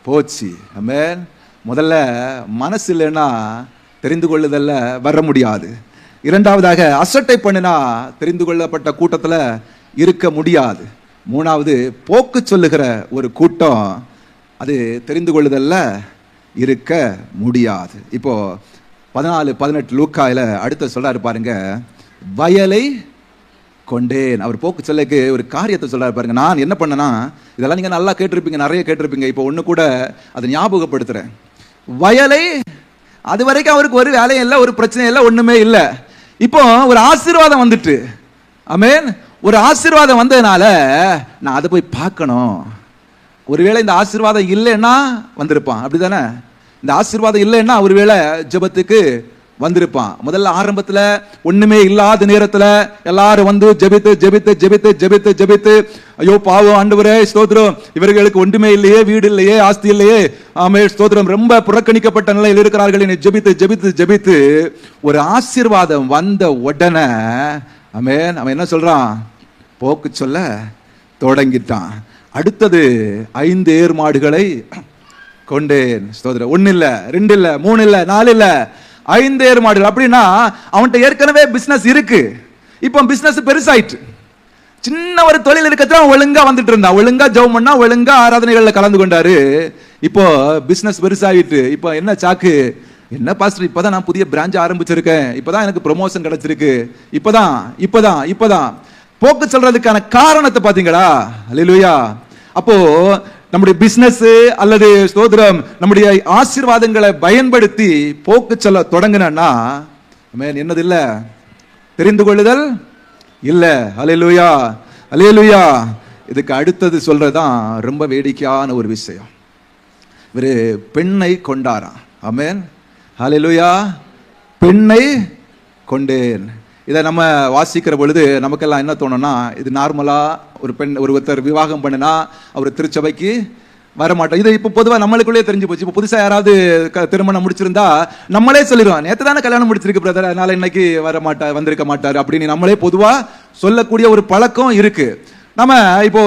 போச்சு. ஆமென். முதல்ல மனசு இல்லைன்னா தெரிந்து கொள்ளுதல்ல வர முடியாது. இரண்டாவதாக அசட்டை பண்ணினா தெரிந்து கொள்ளப்பட்ட கூட்டத்தில் இருக்க முடியாது. மூணாவது போக்கு சொல்லுகிற ஒரு கூட்டம் அது தெரிந்து கொள்ளுதல்ல இருக்க முடியாது. இப்போ 14:18 லூக்காயில அடுத்த சொல்றாரு பாருங்க, வயலை கொண்டேன். அவர் போக்கு சொல்லுக்கு ஒரு காரியத்தை சொல்றாரு பாருங்க. நான் என்ன பண்ணனா, இதெல்லாம் நீங்க நல்லா கேட்டிருப்பீங்க, நிறைய கேட்டிருப்பீங்க. இப்போ ஒண்ணு கூட அதை ஞாபகப்படுத்துறேன். வயலை, அது வரைக்கும் அவருக்கு ஒரு வேலையும் இல்லை, ஒரு பிரச்சனை இல்லை, ஒண்ணுமே இல்லை. இப்போ ஒரு ஆசீர்வாதம் வந்துட்டு, ஆமென், ஒரு ஆசீர்வாதம் வந்ததுனால நான் அதை போய் பார்க்கணும். ஒருவேளை இந்த ஆசீர்வாதம் இல்லைன்னா வந்திருப்பான், அப்படிதானே? இந்த ஆசீர்வாதம் இல்லைன்னா ஒருவேளை ஜெபத்துக்கு வந்திருப்பான். முதல்ல ஆரம்பத்துல ஒண்ணுமே இல்லாத நேரத்துல எல்லாரும் வந்து ஜெபித்து ஜெபித்து ஜெபித்து ஜெபித்து ஜெபித்து, ஐயோ பாவம் ஆண்டவரே ஸ்தோத்திரம், இவர்களுக்கு ஒன்றுமே இல்லையே, வீடு இல்லையே, ஆஸ்தி இல்லையே, ஆமே ஸ்தோத்திரம், ரொம்ப புறக்கணிக்கப்பட்ட நிலையில் இருக்கிறார்கள், ஜெபித்து ஜெபித்து ஜெபித்து ஒரு ஆசீர்வாதம் வந்த உடனே ஆமென் அவன் என்ன சொல்றான்? போக்கு சொல்ல தொடங்கிட்டான். அடுத்தது 5 ஏர் மாடுகளை கொண்டேன். ஸ்தோத்திரம். 1 இல்ல, 2 இல்ல, 3 இல்ல, 4 இல்ல, 5 ஏர் மாடுகள். அப்படின்னா அவன்கிட்ட ஏற்கனவே பிசினஸ் இருக்கு. இப்போ பிசினஸ் பெருசாயிட்டு, சின்ன ஒரு தொழில் இருக்கிறது ஒழுங்கா வந்துட்டு இருந்தான், ஒழுங்கா ஜெபம் பண்ணா, ஒழுங்கா ஆராதனைகள்ல கலந்து கொண்டாரு. இப்போ பிசினஸ் பெருசாயிட்டு, இப்போ என்ன சாக்கு? என்ன பாஸ்டர், இப்பதான் நான் புதிய பிரான்ச் ஆரம்பிச்சிருக்கேன், இப்பதான் எனக்கு ப்ரொமோஷன் கிடைச்சிருக்கு, இப்பதான் போக்கு சொல்றதுக்கான காரணத்தை பாத்தீங்களா? அல்லேலூயா. அப்போ நம்முடைய பிசினஸ் அல்லது ஸ்தோத்திரம் நம்முடைய ஆசீர்வாதங்களை பயன்படுத்தி போக்கு சொல்ல தொடங்கினா என்னது இல்ல? தெரிந்து கொள்ளுதல் இல்ல. அல்லேலூயா, அல்லேலூயா. இதுக்கு அடுத்தது சொல்றதுதான் ரொம்ப வேடிக்கையான ஒரு விஷயம். இவரு பெண்ணை கொண்டாராம். ஆமென், அல்லேலூயா. பெண்ணை கொண்டேன். இதை நம்ம வாசிக்கிற பொழுது நமக்கெல்லாம் என்ன தோணும்னா, இது நார்மலா ஒரு பெண் ஒருத்தர் விவாகம் பண்ணினா அவர் திருச்சபைக்கு வரமாட்டோம். இது இப்போ பொதுவாக நம்மளுக்குள்ளே தெரிஞ்சு போச்சு. இப்போ புதுசாக யாராவது திருமணம் முடிச்சிருந்தா நம்மளே சொல்லிடுவோம், நேற்று தானே கல்யாணம் முடிச்சிருக்கு பிரதர், அதனால இன்னைக்கு வந்திருக்க மாட்டார் அப்படின்னு நம்மளே பொதுவாக சொல்லக்கூடிய ஒரு பழக்கம் இருக்கு. நம்ம இப்போ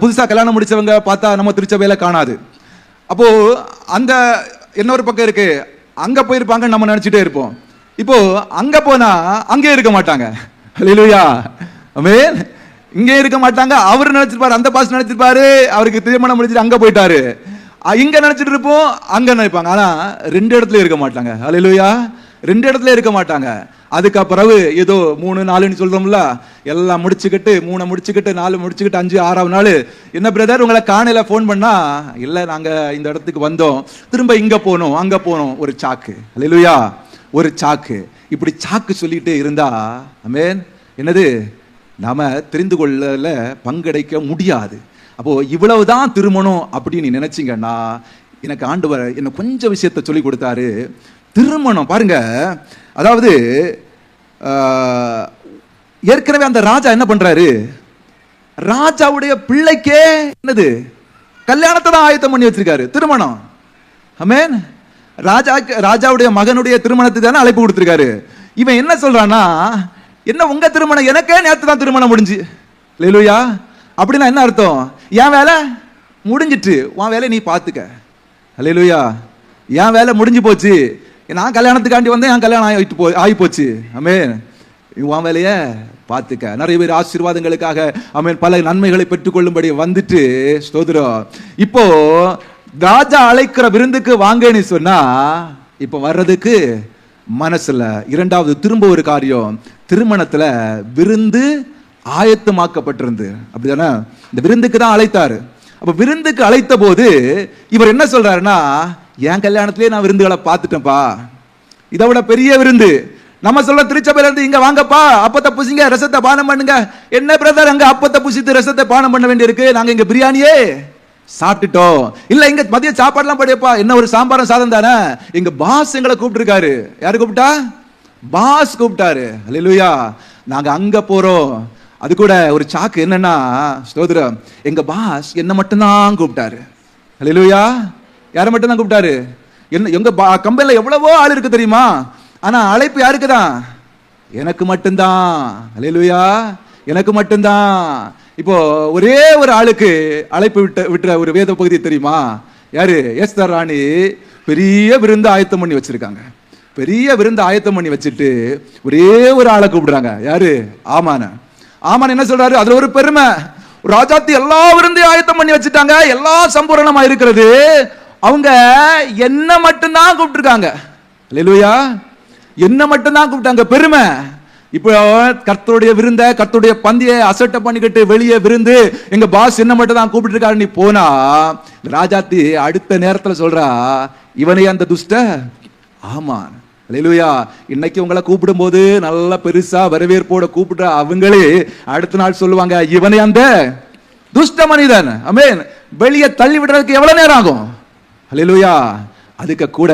புதுசாக கல்யாணம் முடிச்சவங்க பார்த்தா நம்ம திருச்சபையில காணாது. அப்போ அந்த இன்னொரு பக்கம் இருக்கு, அங்க போயிருப்பாங்க நம்ம நினைச்சிட்டே இருப்போம். இப்போ அங்க போனா அங்கே இருக்க மாட்டாங்க. அல்லேலூயா, ஆமென். இங்கே இருக்க மாட்டாங்க. அவர் நினைச்சிருப்பாரு, அந்த பாஸ் நினைச்சிருப்பாரு அவருக்கு திருமணம் முடிச்சிட்டு அங்க போயிட்டாரு. இங்க நினைச்சிட்டு இருப்போம், அங்க நினைப்பாங்க. ஆனா 2 இடத்துல இருக்க மாட்டாங்க. அல்லேலூயா, 2 இடத்துல இருக்க மாட்டாங்க. அதுக்கு பிறகு ஏதோ 3, 4 சொல்றோம்ல, எல்லாம் முடிச்சுக்கிட்டு 3 முடிச்சுக்கிட்டு 4 முடிச்சுக்கிட்டு 5, 6ஆவது நாள் என்ன பிரதர் உங்களை காணையில போன் பண்ணா, இல்ல நாங்க இந்த இடத்துக்கு வந்தோம், திரும்ப இங்க போனோம் அங்க போனோம். ஒரு சாக்கு. அல்லேலூயா, ஒரு சாக்கு. இப்படி சாக்கு சொல்லிட்டு இருந்தா ஆமென் என்னது, நாம தெரிந்து கொள்ளல பங்கெடுக்க முடியாது. அப்போ இவ்வளவுதான் திருமணம் அப்படின்னு நினைச்சீங்கன்னா, எனக்கு ஆண்டவர் என்ன கொஞ்சம் விஷயத்தை சொல்லி கொடுத்தாரு. திருமணம் பாருங்க, அதாவது ஏற்கனவே அந்த ராஜா என்ன பண்றாரு, ராஜாவுடைய பிள்ளைக்கே என்னது கல்யாணத்தை தான் ஆயத்தம் பண்ணி வச்சிருக்காரு. திருமணம். ஆமென். ராஜாவுடைய மகனுடைய திருமணத்துக்கு தானே அழைப்பு கொடுத்திருக்காரு. இவன் என்ன சொல்றான்னா, என்ன உங்க திருமணம், எனக்கே நேற்று தான் திருமணம் முடிஞ்சு. அல்லேலூயா. அப்படின்னா என்ன அர்த்தம்? என் வேலை முடிஞ்சிட்டு உன் வேலை நீ பாத்துக்க. அல்லேலூயா. என் வேலை முடிஞ்சு போச்சு, நான் கல்யாணத்துக்காண்டி வந்தேன், என் கல்யாணம் ஆகி போச்சு. ஆமென். உன் வேலைய பார்த்துக்க. நிறைய பேர் ஆசீர்வாதங்களுக்காக ஆமென் பல நன்மைகளை பெற்றுக்கொள்ளும்படி வந்துட்டு ஸ்தோத்திரம். இப்போ ராஜா அழைக்கிற விருந்துக்கு வாங்கன்னு சொன்னா இப்போ வர்றதுக்கு மனசுல. இரண்டாவது திரும்ப ஒரு காரியம், திருமணத்துல விருந்து ஆயத்தமாக்கப்பட்டிருந்து, அப்படிதானே? இந்த விருந்துக்கு தான் அழைத்தாரு. அப்ப விருந்துக்கு அழைத்த போது இவர் என்ன சொல்றாருன்னா, என் கல்யாணத்திலேயே நான் விருந்துகளை பார்த்துட்டேன்ப்பா, இதை விட பெரிய விருந்து. நம்ம சொல்ல திருச்சபையில இருந்து இங்க வாங்கப்பா, அப்பத்தை புசிங்க, ரசத்தை பானம் பண்ணுங்க. என்ன பிரதர், அங்க அப்பத்தை புசித்து ரசத்தை பானம் பண்ண வேண்டி இருக்கு, நாங்க இங்க பிரியாணியே சாப்பிட்டுட்டோம். இல்ல இங்க மதிய சாப்பாடுலாம் படியப்பா, என்ன ஒரு சாம்பாரம் சாதம் தானே. எங்க பாஸ் எங்களை கூப்பிட்டுருக்காரு. யாரு கூப்பிட்டா? பாஸ் கூப்பிட்டாரு. அல்லேலூயா. நாங்க அங்க போறோம். அது கூட ஒரு சாக்கு என்னன்னா ஸ்தோத்திரம், எங்க பாஸ் என்ன மட்டும்தான் கூப்பிட்டாரு. அல்லேலூயா. யாரை மட்டும் தான் கூப்பிட்டாரு? என்ன எங்க கம்பெனில எவ்வளவோ ஆள் இருக்கு தெரியுமா, ஆனா அழைப்பு யாருக்கு தான்? எனக்கு மட்டும்தான். அல்லேலூயா. எனக்கு மட்டும்தான். இப்போ ஒரே ஒரு ஆளுக்கு அழைப்பு விட்டுற ஒரு வேத பகுதி தெரியுமா? யாரு? எஸ்தர் ராணி பெரிய விருந்து ஆயத்தம் பண்ணி வச்சிருக்காங்க. பெரிய விருந்து ஆயத்தம் பண்ணி வச்சுட்டு ஒரே ஒரு ஆளை கூப்பிடுறாங்க. யாரு? ஆமான. ஆமான் என்ன சொல்றாரு? அதுல ஒரு பெருமை, ராஜாத்தி எல்லா விருந்தையும் ஆயத்தம் பண்ணி வச்சுட்டாங்க, எல்லாம் சம்பூரணமா இருக்கிறது, அவங்க என்ன மட்டும்தான் கூப்பிட்டுருக்காங்க. அல்லேலூயா. என்ன மட்டும்தான் கூப்பிட்டாங்க, பெருமை. இப்போ கர்த்தருடைய விருந்த, கர்த்தருடைய பந்தியை அசட்டை பண்ணிக்கிட்டு வெளியே விருந்து, எங்க பாஸ் என்ன மட்டும் தான் கூப்பிட்டு இருக்காரு, நீ போனா ராஜாத்தி அடுத்த நேரத்துல சொல்றா, இவனை அந்த துஷ்ட ஆமான். அல்லேலூயா. இன்னைக்கு உங்களை கூப்பிடும் போது நல்லா பெருசா வரவேற்போட கூப்பிடுற அவங்களே அடுத்த நாள் சொல்லுவாங்க, இவனை அந்த துஷ்ட மனிதன். ஆமென். வெளியே தள்ளி விடுறதுக்கு எவ்வளவு நேரம் ஆகும்? அல்லேலூயா. அதுக்கு கூட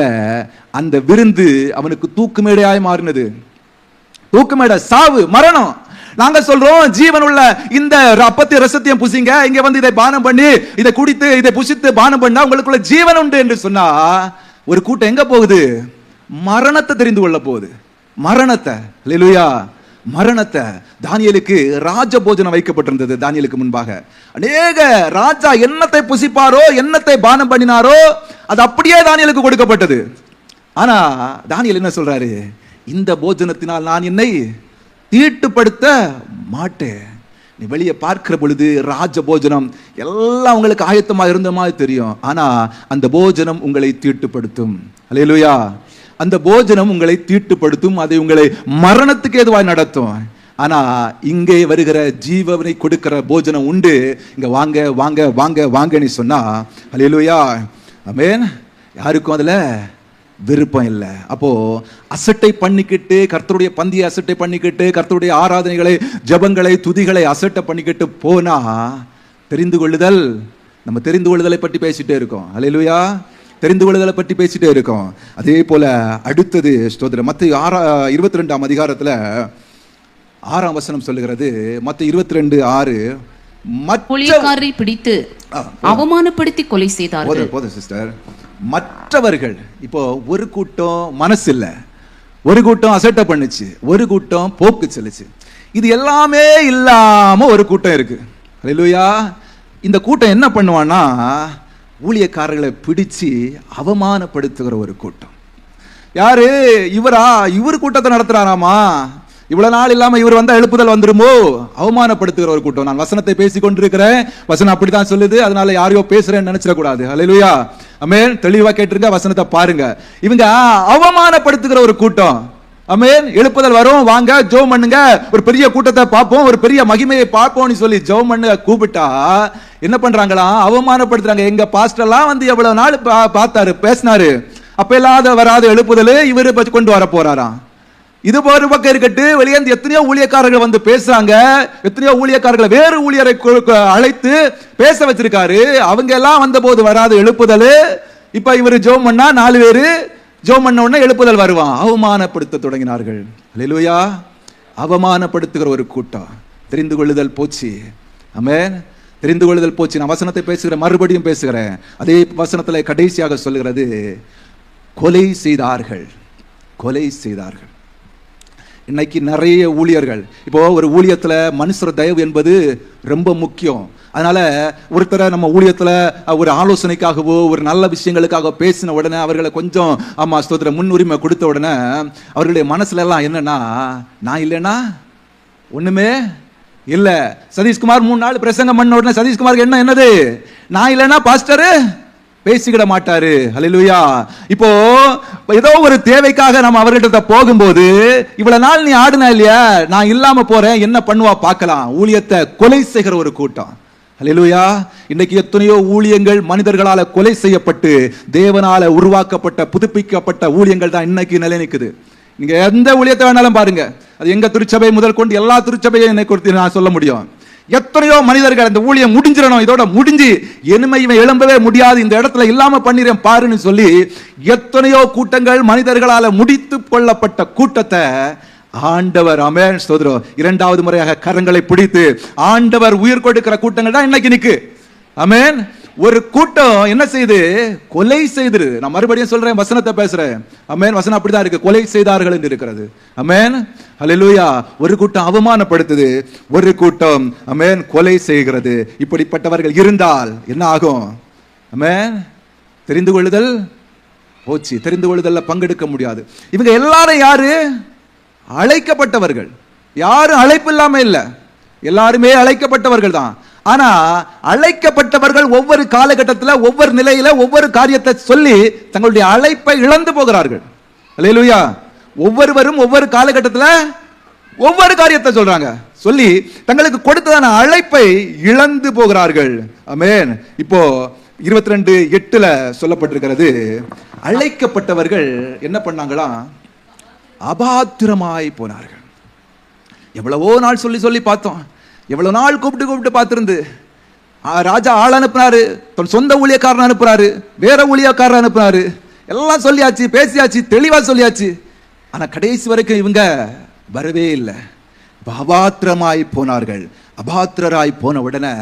அந்த விருந்து அவனுக்கு தூக்குமேடையாய் மாறினது. தூக்குமேட, சாவு, மரணம். நாங்க சொல்றோம் ஜீவன் உள்ள இந்த அப்பத்தை ரசத்தையும் புசிங்க, இங்க வந்து இதை பானம் பண்ணி, இதை குடித்து, இதை புசித்து பானம் பண்ணா உங்களுக்குள்ள ஜீவன் உண்டு என்று சொன்னா, ஒரு கூட்டம் எங்க போகுது? மரணத்தை தெரிந்து கொள்ள போகுது. மரணத்தை. அல்லேலூயா. மரணத்தை. தானியேலுக்கு ராஜ போஜனம் வைக்கப்பட்டிருந்தது. தானியேலுக்கு முன்பாக அநேக ராஜா என்னத்தை புசிப்பாரோ, என்னத்தை பானம் பண்ணினாரோ, அது அப்படியே தானியேலுக்கு கொடுக்கப்பட்டது. ஆனா தானியேல் என்ன சொல்றாரு? இந்த போஜனத்தினால் நான் என்னை தீட்டுப்படுத்த மாட்டேன். நீ வெளியே பார்க்கிற பொழுது ராஜ போஜனம் எல்லாம் உங்களுக்கு ஆயத்தமா இருந்த மாதிரி தெரியும், ஆனா அந்த போஜனம் உங்களை தீட்டுப்படுத்தும். அல்லேலூயா. அந்த போஜனம் உங்களை தீட்டுப்படுத்தும், அதை உங்களை மரணத்துக்கு ஏதுவாய் நடத்தும். ஆனா இங்கே வருகிற ஜீவனை கொடுக்கிற போஜனம் உண்டு. இங்க வாங்க வாங்க வாங்க வாங்கன்னு சொன்னா, அல்லேலூயா. ஆமென். யாருக்கும் அதுல விருப்பம் இல்லை. அப்போ அசட்டை பண்ணிக்கிட்டு, கர்த்தருடைய பந்தியை அசட்டை பண்ணிக்கிட்டு, கர்த்தருடைய ஆராதனைகளை, ஜபங்களை, துதிகளை அசட்டை பண்ணிக்கிட்டு போனா தெரிந்து கொள்ளுதல், நம்ம தெரிந்து கொள்ளுதலை பற்றி பேசிட்டே இருக்கோம். அல்லேலூயா. தெரிந்து கொள்ளுதலை பற்றி பேசிட்டே இருக்கோம். அதே போல அடுத்தது ஸ்தோத்திரம், மத்தேயு 22ஆம் அதிகாரத்துல 6ஆம் வசனம் சொல்லுகிறது. மத்தேயு 22:6, ஊழியக்காரரை பிடித்து அவமானப்படுத்தி கொலை செய்தார்கள். போதும் சிஸ்டர். மற்றவர்கள், இப்போ ஒரு கூட்டம் மனசு இல்ல, ஒரு கூட்டம் அசட்டை பண்ணுச்சு, ஒரு கூட்டம் போக்கு செல்லுச்சு, இது எல்லாமே இல்லாம ஒரு கூட்டம் இருக்கு. அல்லேலூயா. இந்த கூட்டம் என்ன பண்ணுவான்னா, ஊழியக்காரர்களை பிடிச்சு அவமானப்படுத்துகிற ஒரு கூட்டம். யாரு? இவரா? இவர் கூட்டத்தை நடத்துறாராமா, இவ்வளவு நாள் இல்லாம இவர் வந்தா எழுப்புதல் வந்துருமோ, அவமானப்படுத்துகிற ஒரு கூட்டம். நான் வசனத்தை பேசி கொண்டிருக்கிறேன், வசனம் அப்படித்தான் சொல்லுது, அதனால யாரையோ பேசுறேன்னு நினைச்சிடக்கூடாது. அல்லேலூயா. ஆமென். தெளிவா கேட்டிருங்க, வசனத்தை பாருங்க. இவங்க அவமானப்படுத்துகிற ஒரு கூட்டம். ஆமென். எழுப்புதல் வரும், வாங்க ஜெபம் பண்ணுங்க, ஒரு பெரிய கூட்டத்தை பார்ப்போம், ஒரு பெரிய மகிமையை பார்ப்போம்னு சொல்லி ஜெபம் பண்ண கூப்பிட்டா என்ன பண்றாங்களா? அவமானப்படுத்துறாங்க. எங்க பாஸ்டர்லாம் வந்து எவ்வளவு நாள் பார்த்தாரு, பேசினாரு, அப்ப இல்லாத வராத எழுப்புதல் இவரு கொண்டு வர போறாராம். இது ஒரு பக்கம் இருக்கட்டு, வெளியே எத்தனையோ ஊழியக்காரர்கள் வந்து பேசுறாங்க, எத்தனையோ ஊழியக்காரர்களை வேறு ஊழியரை அழைத்து பேச வச்சிருக்காரு, அவங்க எல்லாம் வந்த போது வராது எழுப்புதல். இப்ப இவர் ஜெபம் பண்ணா 4 பேரு ஜெபம் பண்ண உடனே எழுப்புதல் வருவான். அவமானப்படுத்த தொடங்கினார்கள். அல்லேலூயா. அவமானப்படுத்துகிற ஒரு கூட்டம். தெரிந்து கொள்ளுதல் போச்சு. ஆமென். தெரிந்து கொள்ளுதல் போச்சு. நான் வசனத்தை பேசுகிறேன், மறுபடியும் பேசுகிறேன். அதே வசனத்துல கடைசியாக சொல்லுகிறது, கொலை செய்தார்கள். கொலை செய்தார்கள். இன்னைக்கு நிறைய ஊழியர்கள், இப்போ ஒரு ஊழியத்துல மனுஷர் தயவு என்பது ரொம்ப முக்கியம். அதனால ஒருத்தரை நம்ம ஊழியத்துல ஒரு ஆலோசனைக்காகவோ ஒரு நல்ல விஷயங்களுக்காக பேசின உடனே அவர்களை கொஞ்சம் ஆமா ஸ்தோத்திர முன்னுரிமை கொடுத்த உடனே அவர்களுடைய மனசுல எல்லாம் என்னன்னா, நான் இல்லைன்னா ஒண்ணுமே இல்ல. சதீஷ்குமார் 3 நாள் பிரசங்கம் பண்ண உடனே சதீஷ்குமாருக்கு என்னது, நான் இல்லைன்னா பாஸ்டர் பேசிக்கிட மாட்டாரு. ஹல்லேலூயா. இப்போ ஏதோ ஒரு தேவைக்காக நம்ம அவர்கிட்ட போகும்போது, இவ்வளவு நாள் நீ ஆடுனா இல்லையா, நான் இல்லாம போறேன், என்ன பண்ணுவா பார்க்கலாம். ஊழியத்தை கொலை செய்கிற ஒரு கூட்டம். ஹல்லேலூயா. இன்னைக்கு எத்தனையோ ஊழியங்கள் மனிதர்களால கொலை செய்யப்பட்டு தேவனால உருவாக்கப்பட்ட புதுப்பிக்கப்பட்ட ஊழியங்கள் தான் இன்னைக்கு நிலை நிற்குது. நீங்க எந்த ஊழியத்தை வேணாலும் பாருங்க, அது எங்க திருச்சபை முதல் கொண்டு எல்லா திருச்சபையும் என்னை குறித்து நான் சொல்ல முடியும். எத்தனையோ மனிதர்கள் அந்த ஊழியம் முடிஞ்சிடணும், இதோட முடிஞ்சு இனிமே இவன் எழும்பவே முடியாது, இந்த இடத்துல இல்லாம பண்ணிறேன் பாருன்னு சொல்லி எத்தனையோ கூட்டங்கள் மனிதர்களால முடித்து கொள்ளப்பட்ட கூட்டத்தை ஆண்டவர், ஆமென் ஸ்தோத்திரம், 2வது முறையாக கரங்களை பிடித்து ஆண்டவர் உயிர் கொடுக்கிற கூட்டங்கள் தான் இன்னைக்கு நிக்கு. ஆமென். ஒரு கூட்டம் என்ன செய்து, கொலை செய்து. நான் மறுபடியும் சொல்றேன், வசனத்தை பேசுறேன். ஆமென். வசனம் அப்படிதான் இருக்கு, கொலை செய்தார்கள் என்று இருக்கிறது. ஆமென். ஹல்லேலூயா. ஒரு கூட்டம் அவமானப்படுத்துது, ஒரு கூட்டம் ஆமென் கொலை செய்கிறது. இப்படிப்பட்டவர்கள் இருந்தால் என்ன ஆகும்? ஆமென். தெரிந்து கொள்ளுதல் போச்சு, தெரிந்து கொள்ளுதல்ல பங்கெடுக்க முடியாது. இவங்க எல்லாரும் யாரு? அழைக்கப்பட்டவர்கள். யாரும் அழைப்பு இல்லாம இல்ல, எல்லாருமே அழைக்கப்பட்டவர்கள் தான். ஆனா அழைக்கப்பட்டவர்கள் ஒவ்வொரு காலகட்டத்தில் ஒவ்வொரு நிலையில ஒவ்வொரு காரியத்தை சொல்லி தங்களுடைய அழைப்பை இழந்து போகிறார்கள். அல்லேலூயா. ஒவ்வொருவரும் ஒவ்வொரு காலகட்டத்தில் ஒவ்வொரு காரியத்தை சொல்றாங்க, சொல்லி தங்களுக்கு கொடுத்ததான அழைப்பை இழந்து போகிறார்கள். ஆமென். இப்போ 22:8 சொல்லப்பட்டிருக்கிறது, அழைக்கப்பட்டவர்கள் என்ன பண்ணாங்களா, அபாத்திரமாய் போனார்கள். எவ்வளவோ நாள் சொல்லி சொல்லி பார்த்தோம், எவ்வளவு நாள் கூப்பிட்டு பார்த்திருந்து, ராஜா ஆள் அனுப்புனாரு, தன் சொந்த ஊழியக்காரன் அனுப்புறாரு, வேற ஊழியக்காரன் அனுப்புறாரு, எல்லாம் சொல்லியாச்சு, பேசியாச்சு, தெளிவா சொல்லியாச்சு. ஆனா கடைசி வரைக்கும் இவங்க வரவே இல்லை. அபாத்திரமாய் போனார்கள். அபாத்திரராய் போன உடனே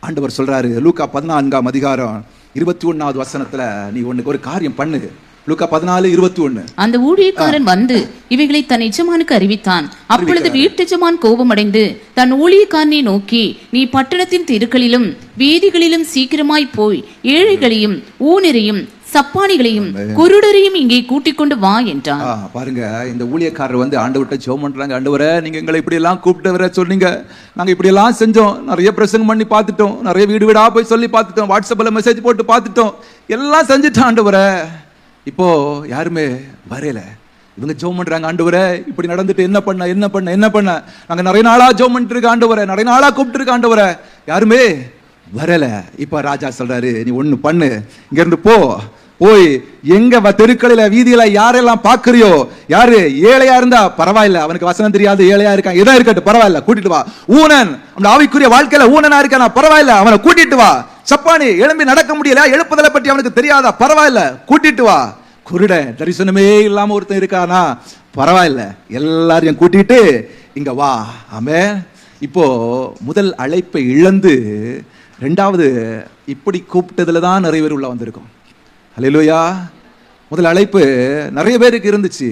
ஆண்டவர் சொல்றாரு, லூக்கா 14ஆம் அதிகாரம் 21வது வசனத்துல, நீ ஒரு காரியம் பண்ணு. லூக்கா 14:21. அந்த ஊழியக்காரன் வந்து இவைகளை தன் எஜமானுக்கு அறிவித்தான். அப்பொழுது வீட்டெஜமான் கோபமடைந்து தன் ஊழியக்காரனை நோக்கி, நீ பட்டணத்தின் தெருக்களிலும் வீதிகளிலும் சீக்கிரமாய் போய் ஏழைகளையும் ஊனரையும் சப்பானிகளையும் குருடரையும் இங்கே கூட்டிக் கொண்டு வா என்றான். பாருங்க, இந்த ஊழியக்காரர் வந்து ஆண்டவர்கிட்ட ஜெபம் பண்றாங்க, ஆண்டவரே நீங்க எங்களை இப்படி எல்லாம் கூப்பிட்டு வர சொன்னீங்க, நாங்க இப்படி எல்லாம் செஞ்சோம், நிறைய பிரசங்கம் பண்ணி பார்த்துட்டோம், நிறைய வீடு வீடா போய் சொல்லி பார்த்துட்டோம், வாட்ஸ்அப்ல மெசேஜ் போட்டு பார்த்துட்டோம், எல்லாம் செஞ்சுட்டோம் ஆண்டவரே, இப்போ யாருமே வரல. இவங்க ஜெபம் பண்றாங்க, ஆண்டவரே இப்படி நடந்துட்டு என்ன பண்ண, நாங்க நிறைய நாளா ஜெபம் பண்ணிட்டு இருக்க ஆண்டவரே, நிறைய நாளா கூப்பிட்டு இருக்க ஆண்டவரே, யாருமே வரல. இப்ப ராஜா சொல்றாரு, நீ ஒண்ணு பண்ணு, இங்க இருந்து போய் எங்க தெருக்களில வீதியில யாரெல்லாம் பாக்குறியோ, யாரு ஏழையா இருந்தா பரவாயில்ல, அவனுக்கு வசனம் தெரியாது, ஏழையா இருக்கான், எதா இருக்கட்டும் பரவாயில்ல, கூட்டிட்டு வா. ஊனன், அந்த ஆவிக்குரிய வாழ்க்கையில ஊனனா இருக்கானா பரவாயில்ல, அவனை கூட்டிட்டு வா. சப்பானி எழும்பி நடக்க முடியல, எழுப்புதலை பற்றி அவனுக்கு தெரியாதா பரவாயில்ல, கூட்டிட்டு வா. குருட, தரிசனமே இல்லாம ஒருத்தன் இருக்கானா பரவாயில்ல, எல்லாரையும் கூட்டிட்டு இங்க வா. ஆமென். இப்போ முதல் அழைப்பை இழந்து 2வது இப்படி கூப்பிட்டதுல தான் நிறைய பேர் உள்ள வந்திருக்கும். அல்லேலூயா. முதல் அழைப்பு நிறைய பேருக்கு இருந்துச்சு,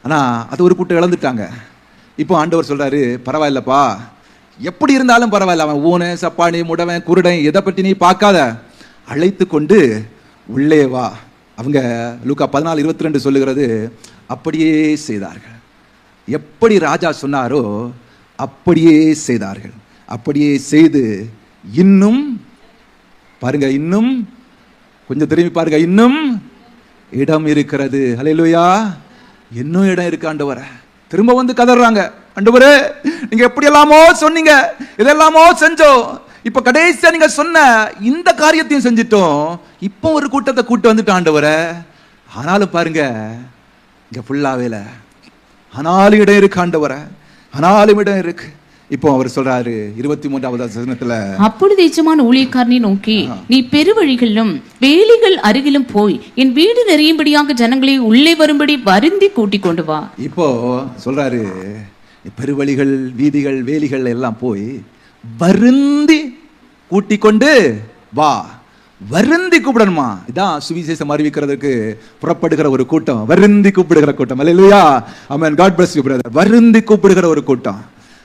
ஆனா அது ஒரு கூட்டம் இழந்துட்டாங்க. இப்போ ஆண்டவர் சொல்றாரு, பரவாயில்லப்பா, எப்படி இருந்தாலும் பரவாயில்ல, அவன் ஊன சப்பானி முடவன் குருடன் எதை பற்றி நீ பார்க்காத, அழைத்து கொண்டு உள்ளே வா. அவங்க லூக்கா 14:22 சொல்லுகிறது, அப்படியே செய்தார்கள். எப்படி ராஜா சொன்னாரோ அப்படியே செய்தார்கள். அப்படியே செய்து இன்னும் பாருங்க, இன்னும் கொஞ்சம் திரும்பி பாருங்க, இன்னும் இடம் இருக்கிறது. ஹல்லேலூயா. இன்னும் இடம் இருக்கு ஆண்டவரே. திரும்ப வந்து கதறாங்க, ஆண்டவரே நீங்க எப்படி எல்லாமோ சொன்னீங்க, இதெல்லாமோ செஞ்சோம், இப்ப கடைசியா நீங்க சொன்ன இந்த காரியத்தையும் செஞ்சிட்டோம், இப்போ ஒரு கூட்டத்தை கூட்டு வந்துட்டோம் ஆண்டவரே. ஆனாலும் பாருங்க இங்க ஃபுல்லாவே இல்ல, ஆனாலும் இடம் இருக்கு ஆண்டவரே, ஆனாலும் இடம் இருக்கு. இப்போ அவர் சொல்றாரு 23வது வசனத்துல, அப்பொழுது எஜமான் ஊழியக்காரனை நோக்கி, நீ பெருவழிகளிலும் வேலிகள் அருகிலும் போய் என் வீடு நிறையும்படியாக ஜனங்களை உள்ளே வரும்படி வருந்தி கூட்டிக் கொண்டு வா. இப்போ சொல்றாரு, பெருவழிகள் வீதிகள் வேலிகள் எல்லாம் போய் வருந்தி கூட்டிக் கொண்டு வா. வருந்தி கூப்பிடணுமா? இதான் சுவிசேஷம் அறிவிக்கிறதுக்கு புறப்படுகிற ஒரு கூட்டம், வருந்தி கூப்பிடுகிற கூட்டம். அல்லேலூயா. ஆமென். God bless you brother. வருந்தி கூப்பிடுகிற ஒரு கூட்டம்.